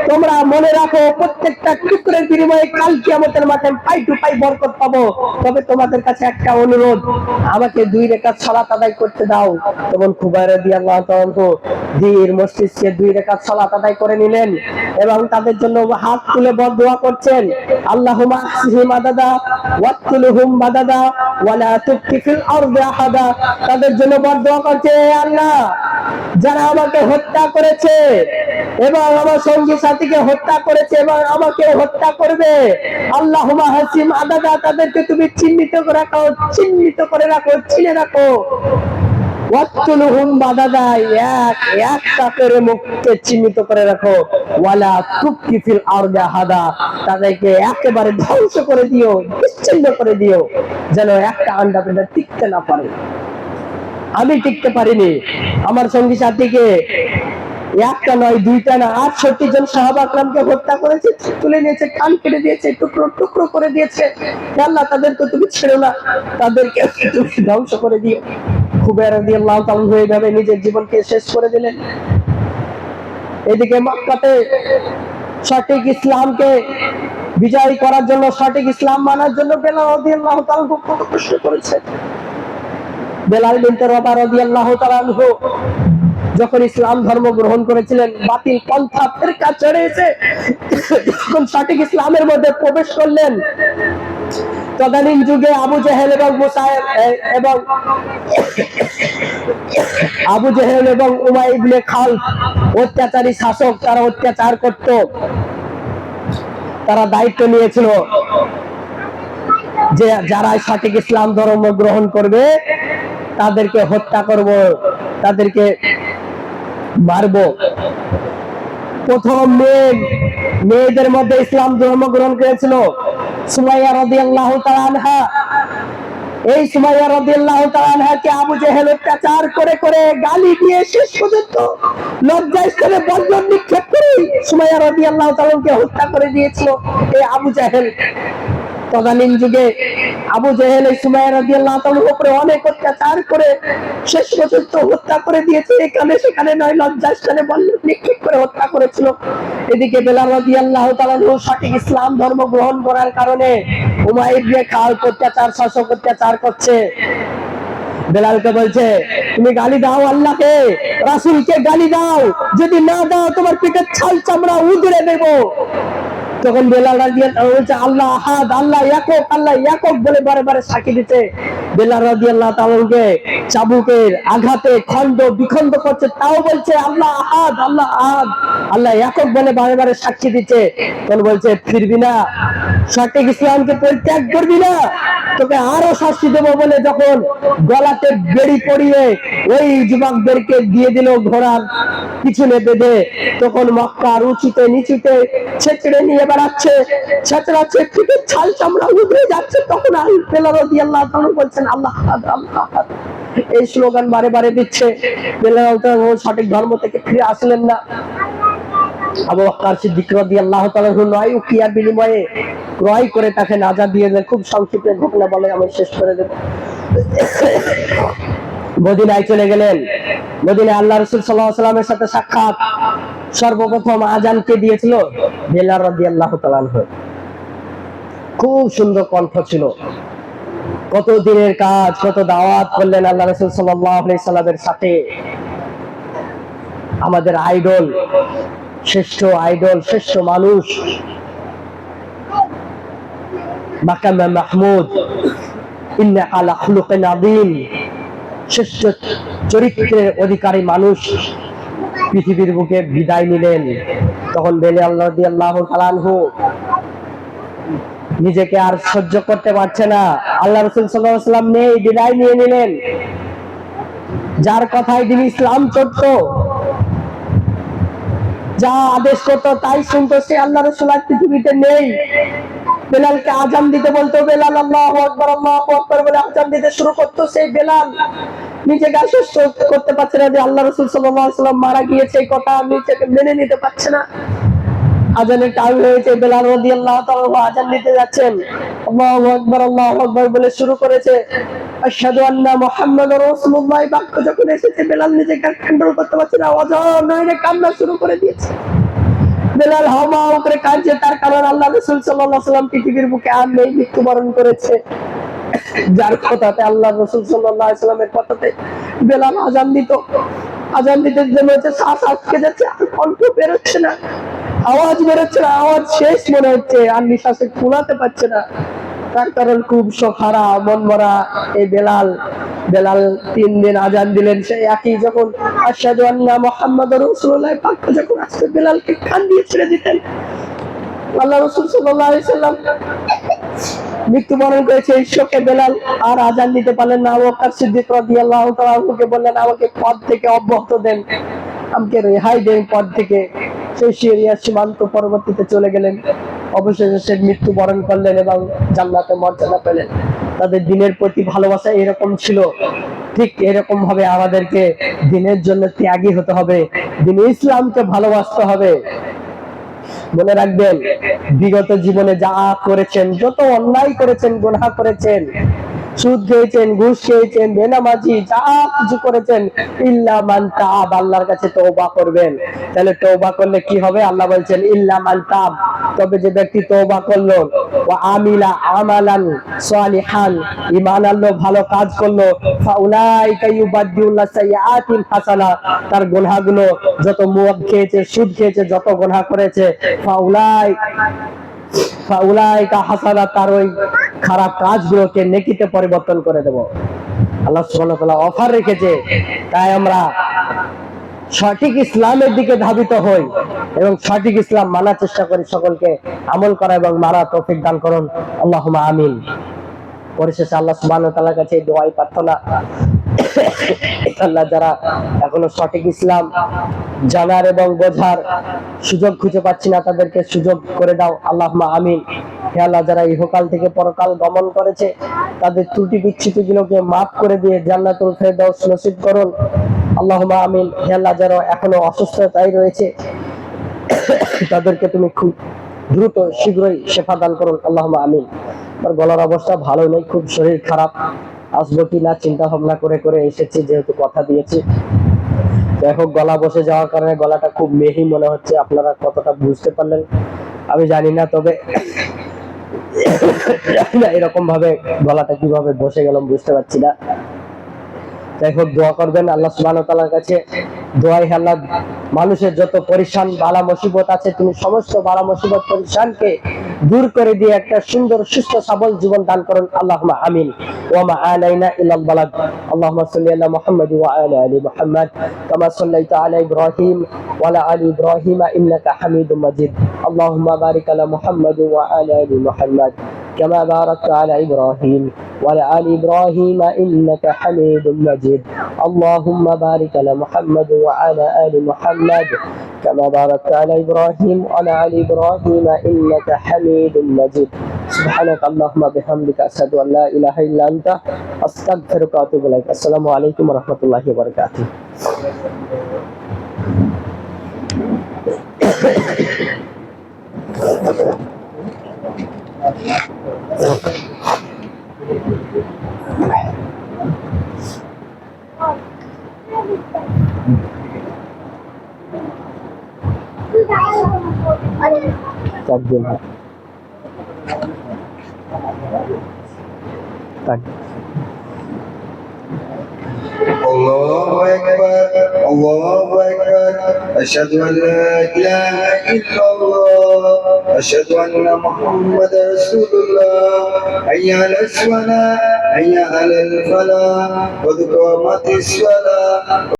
তোমরা মনে রাখো, প্রত্যেকটা টুকরের বিনিময়ে কাল কিয়ামতের মাঠে পাই টু পাই বরকত পাবো। তবে তোমাদের কাছে একটা অনুরোধ, আমাকে 2 রাকাত সালাত আদায় করতে দাও। তখন খুবাইব রাদিয়াল্লাহু তাআলা ধীর মস্তিষ্কে 2 রাকাত সালাত আদায় করে নিলেন এবং তাদের জন্য হাত তুলে বদদোয়া করছেন, আল্লাহুম্মা আহসিহিম আদাদা ওয়াকতুলহুম বাদাদা ওয়ালা তুবকি ফিল আরদি আহাদা। তাদের জন্য বদদোয়া করছে, আল্লাহ যারা আমাকে হত্যা করেছে এবং আমার সঙ্গী সাথীকে হত্যা করেছে এবং আমাকে হত্যা করবে, আল্লাহুম্মা আহসিহিম আদাদা, তাদেরকে তুমি চিহ্নিত করে রাখো, চিনে রাখো। ওয়াক্তুলুহুম বাধা দেয়, একটা করে মুখকে চিহ্নিত করে রাখো, ওয়ালা তুবকি ফিল আরদি আহাদা, তাদেরকে একেবারে ধ্বংস করে দিও, বিচ্ছিন্ন করে দিও, যেন একটা আন্ডা পেটে টিকতে না পারে। আমি টিকতে পারিনি, আমার সঙ্গী সাথীকে একটা নয়, দুইটা না, 68 জন সাহাবা একরামকে হত্যা করেছে, তুলে নিয়েছে, কান কেটে দিয়েছে, টুকরো টুকরো করে দিয়েছে। আল্লাহ তাদেরকে তুমি ছেড়ো না, তাদেরকে তুমি ধ্বংস করে দিও। খুবই রাদিয়াল্লাহু তাআলা এইভাবে নিজের জীবনকে শেষ করে দিলেন। এদিকে মক্কাতে সঠিক ইসলামকে বিজয় করার জন্য, সঠিক ইসলাম মানার জন্য বেলাল রাদিয়াল্লাহু তাআলা খুব কষ্ট করেছে। বেলাল বিনতে রবাহ রাদিয়াল্লাহু তাআলা যখন ইসলাম ধর্ম গ্রহণ করেছিলেন, বাতিল পন্থা ফিরকা ছেড়ে এসে যখন সঠিক ইসলামের মধ্যে প্রবেশ করলেন, তদানীন যুগে আবু জেহেল এবং উমাইয়া ইবনে খালদ অত্যাচারী শাসক, তারা অত্যাচার করত। তারা দায়িত্ব নিয়েছিল যে যারা সঠিক ইসলাম ধর্ম গ্রহণ করবে তাদেরকে হত্যা করব, তাদেরকে মারব। প্রথম মেয়েদের মধ্যে ইসলাম ধর্ম গ্রহণ করেছিল সুমাইয়া রাদিয়াল্লাহু তাআলা আনহা। এই সুমাইয়া রাদিয়াল্লাহু তাআলা আনহাকে আবু জেহেল অত্যাচার করে করে গালি দিয়ে শেষ পর্যন্ত লজ্জাস্থানে বর্জন নিক্ষেপ করে সুমাইয়া রাদিয়াল্লাহু তাআলাকে হত্যা করে দিয়েছিল এই আবু জেহেল। তদানীন যুগে আবু জেহেল এই সুমাইয়া রাদিয়াল্লাহু তাআলার উপরে অনেক অত্যাচার করে শেষ পর্যন্ত হত্যা করে দিয়েছে, এখানে সেখানে নয়, লজ্জাস্থানে বর্জন নিক্ষেপ করে হত্যা করেছিল। এদিকে বেলাল রাদিয়াল্লাহু তাআলা সঠিক ইসলাম ধর্ম গ্রহণ করার কারণে উমাইয়া ইবনে খালদ অত্যাচার শাসক অত্যাচার করছে। বেলালকে বলছে, তুমি গালি দাও আল্লাহকে, রাসূলকে গালি দাও, যদি না দাও তোমার পিঠের ছাল চামড়া উদরে দেব। তখন বেলাল রাদিয়াল্লাহু বলছে আল্লাহ আহাদ, আল্লাহ একক, আল্লাহ একক বলে বারে বারে সাক্ষী দিতে। বেলাল রাদিয়াল্লাহু তাআলাকে চাবুকের আঘাতে খন্ড বিখন্ড করছে, তাও বলছে আল্লাহ আহাদ, আল্লাহ আহাদ, আল্লাহ একক বলে বারে বারে সাক্ষী দিচ্ছে। তখন বলছে ফিরবি না, সঠিক ইসলামকে পরিত্যাগ করবি না, তোকে আরো শাস্তি দেবো বলে যখন গলাতে বেড়ি পরিয়ে ওই যুবকদেরকে দিয়ে দিল ঘোড়ার পিছনে বেঁধে, তখন মক্কার উঁচুতে নিচুতে ছেঁচড়ে নিয়ে বেড়াচ্ছে, ছেঁচড়াচ্ছে, পিঠের ছাল চামড়া উঠে যাচ্ছে। তখন বেলাল রাদিয়াল্লাহু তাআলা বলছেন আল্লাহ আহাদ, আল্লাহ আহাদ, এই স্লোগান বারে বারে দিচ্ছে। বেলাল সঠিক ধর্ম থেকে ফিরে আসলেন না। আবু বকর সিদ্দিক রাদিয়াল্লাহু তাআলা নয় উকিয়ার বিনিময়ে ক্রয় করে তাকে নাজাত দিয়ে দেন। খুব সংক্ষিপ্ত ঘটনা বলে আমি শেষ করে দেব। মদিনায় চলে গেলেন। মদিনায় আল্লাহ রাসূল সাল্লাল্লাহু আলাইহি ওয়াসাল্লামের সাথে সাক্ষাৎ। সর্বপ্রথম আযান কে দিয়েছিল? বেলাল রাদিয়াল্লাহু তাআলা আনহু। খুব সুন্দর কণ্ঠ ছিল। কত দিনের কাজ, কত দাওয়াত করলেন আল্লাহ রাসূল সাল্লাল্লাহু আলাইহি ওয়াসাল্লামের সাথে। আমাদের আইডল, শ্রেষ্ঠ আইডল, শ্রেষ্ঠ মানুষ, মাকামে মাহমুদ, ইন্নাকা লা খুলুকিন আযীম, শ্রেষ্ঠ চরিত্রের অধিকারী মানুষ পৃথিবীর বুকে বিদায় নিলেন। তখন বেলাল রাদিয়াল্লাহু তাআলা আনহু নিজেকে আর সহ্য করতে পারছে না। আল্লাহ রাসূল সাল্লাল্লাহু আলাইহি ওয়াসাল্লাম নেই, বিদায় নিয়ে নিলেন। যার কথায় তিনি ইসলাম চড়ত, যা আদেশ করতো তাই শুনতো, সে আল্লাহ রাসূল আর পৃথিবীতে নেই। বেলালকে আযান দিতে বলতো, বেলাল আল্লাহু আকবার, আল্লাহু আকবার বলে আযান দিতে শুরু করতো। সেই বেলাল নিজেকে আশ্বস্ত করতে পারছে না যে আল্লাহ রাসূল সাল্লাল্লাহু আলাইহি ওয়াসাল্লাম মারা গিয়েছে, এই কথা নিজেকে মেনে নিতে পারছে না। আযানের টাইম হয়েছে, বেলাল রাদিয়াল্লাহু তাআলা আযান দিতে যাচ্ছেন। আল্লাহু আকবার, আল্লাহু আকবার বলে শুরু করেছে। আশহাদু আন্না মুহাম্মাদুর রাসূলুল্লাহ বাক্য যখন এসেছে, বেলাল নিজেকে কন্ট্রোল করতে পারছে না, আযান হয়ে কান্না শুরু করে দিয়েছে। বেলাল হাওমাও করে কাঁদছে, তার কারণ আল্লাহ রাসূল সাল্লাল্লাহু আলাইহি ওয়াসাল্লাম পৃথিবীর বুকে আর নেই, মৃত্যুবরণ করেছে। যার কথাতে আল্লাহ রাসূল সাল্লাল্লাহু আলাইহি ওয়াসাল্লামের কথাতে বেলাল আযান দিত। আযান দিতে মনে হচ্ছে শ্বাস আটকে যাচ্ছে, আর কণ্ঠ বের হচ্ছে না, আওয়াজ বেরোচ্ছে না, আওয়াজ শেষ মনে হচ্ছে, আর নিঃশ্বাসে কুলাতে পারছে না। তার কারণ খুব সখারা মন মরা এই বেলাল। বেলাল 3 দিন আযান দিলেন। সেই একই যখন আশহাদু আন্না মুহাম্মাদুর রাসূলুল্লাহ বাক্য যখন আসছে, বেলালকে কান দিয়ে ছেড়ে দিতেন। আল্লাহ রাসূল সাল্লাল্লাহু আলাইহি ওয়াসাল্লাম মৃত্যুবরণ করেছে। এই শোকে বেলাল আর আজান দিতে পারলেন না। আবু বকর সিদ্দিক রাদিয়াল্লাহু তাআলা আনহুকে বললেন, আমাকে পথ থেকে অব্যাহত দেন, আমাকে রেহাই দেন পথ থেকে। সেই সিরিয়া সীমান্ত পরবর্তীতে চলে গেলেন। অবশেষে সে মৃত্যুবরণ করলেন এবং জান্নাতে মর্যাদা পেলেন। তাদের দিনের প্রতি ভালোবাসা এরকম ছিল। ঠিক এরকম ভাবে আমাদেরকে দিনের জন্য ত্যাগী হতে হবে, দিন ইসলামকে ভালোবাসতে হবে। মনে রাখবেন, বিগত জীবনে যা করেছেন, যত অন্যায় করেছেন, গুনাহ করেছেন, সুদ খেয়েছেন, ঘুষ খেয়েছেন, বেনামাজি, যা কিছু করেছেন, ইল্লা মান তাব, আল্লাহর কাছে তওবা করবেন। তাহলে তওবা করলে কি হবে? আল্লাহ বলছেন ইল্লা মান তাব, তবে যে ব্যক্তি তওবা করলো, ওয়া আমিলা আমালান সালিহান, ঈমান আনলো, ভালো কাজ করলো, ফাউলাইকা ইউবাদদিউল্লাহ সাইয়্যাতিহিম হাসানা, তার গুনাহগুলো, যত মদ খেয়েছে, সুদ খেয়েছে, যত গুনাহ করেছে, ফাউলাইকা হাসানা, তার ওই খারাপ কাজগুলোকে নেকিতে পরিবর্তন করে দেব। আল্লাহ সুবহানাহু ওয়া তাআলা অফার রেখেছে। তাই আমরা সঠিক ইসলামের দিকে ধাবিত হই এবং সঠিক ইসলাম মানার চেষ্টা করি। সকলকে আমল করা এবং মানা তৌফিক দান করুন, আল্লাহুম্মা আমিন। পরিশেষে আল্লাহ সুবহানাহু ওয়া তাআলার কাছে দোয়াই প্রার্থনা, আল্লাহ যারা এখনো সঠিক ইসলাম জানার এবং বোঝার সুযোগ খুঁজে পাচ্ছি না, তাদেরকে সুযোগ করে দাও, আল্লাহুম্মা আমিন। হে আল্লাহ, যারা ইহকাল থেকে পরকাল গমন করেছে, তাদের ত্রুটি বিচ্যুতিগুলোকে মাফ করে দিয়ে জান্নাতুল ফেরদাউস নসিব করুন, আল্লাহুম্মা আমিন। হে আল্লাহ, যারা এখনো অসুস্থতায় রয়েছে, তাদেরকে তুমি খুব দ্রুত শীঘ্রই শেফা দান করুন, আল্লাহুম্মা আমিন। আমার গলার অবস্থা ভালো নেই, খুব শরীর খারাপ। আসবো কিনা চিন্তা ভাবনা করে করে এসেছি, যেহেতু কথা দিয়েছি। যাই হোক, গলা বসে যাওয়ার কারণে গলাটা খুব মেহি মনে হচ্ছে। আপনারা কতটা বুঝতে পারলেন আমি জানি না, তবে এরকম ভাবে গলাটা কিভাবে বসে গেল বুঝতে পারছি না। যাই হোক, দোয়া করবেন আল্লাহ সুবহানাহু ওয়া তাআলার কাছে। দোয়াই আল্লাহ, মানুষের যত পরিশান বালা মুসিবত আছে, তুমি সমস্ত বালা মুসিবত পরিশানকে দূর করে দিয়ে একটা সুন্দর সুস্থ সবল জীবন দান করুন, আল্লাহুম্মা আমিন। ওয়া মা আলাইনা ইল্লাল বালাগ। আল্লাহুম্মা সাল্লি আলা মুহাম্মাদ ওয়া আলা আলি মুহাম্মাদ কামা সাল্লাইতা আলা ইব্রাহিম ওয়া আলা আলি ইব্রাহিম ইন্নাকা হামিদুম মাজিদ। আল্লাহুম্মা বারিক আলা মুহাম্মাদ ওয়া আলা আলি Muhammad كما باركت على إبراهيم وعلى آل إبراهيم إنك حميد مجيد. اللهم بارك على محمد وعلى آل محمد كما باركت على إبراهيم وعلى آل إبراهيم إنك حميد مجيد. سبحانك اللهم بحمدك أشهد أن لا إله إلا أنت أستغفرك وأتوب إليك. السلام عليكم ورحمة الله وبركاته. takbir Allahu Akbar, Allahu Akbar. Asyhadu an la ilaha illallah, asyhadu anna Muhammadar Rasulullah. Hayya 'alas salah, hayya 'alal falah, qad qamatis salah.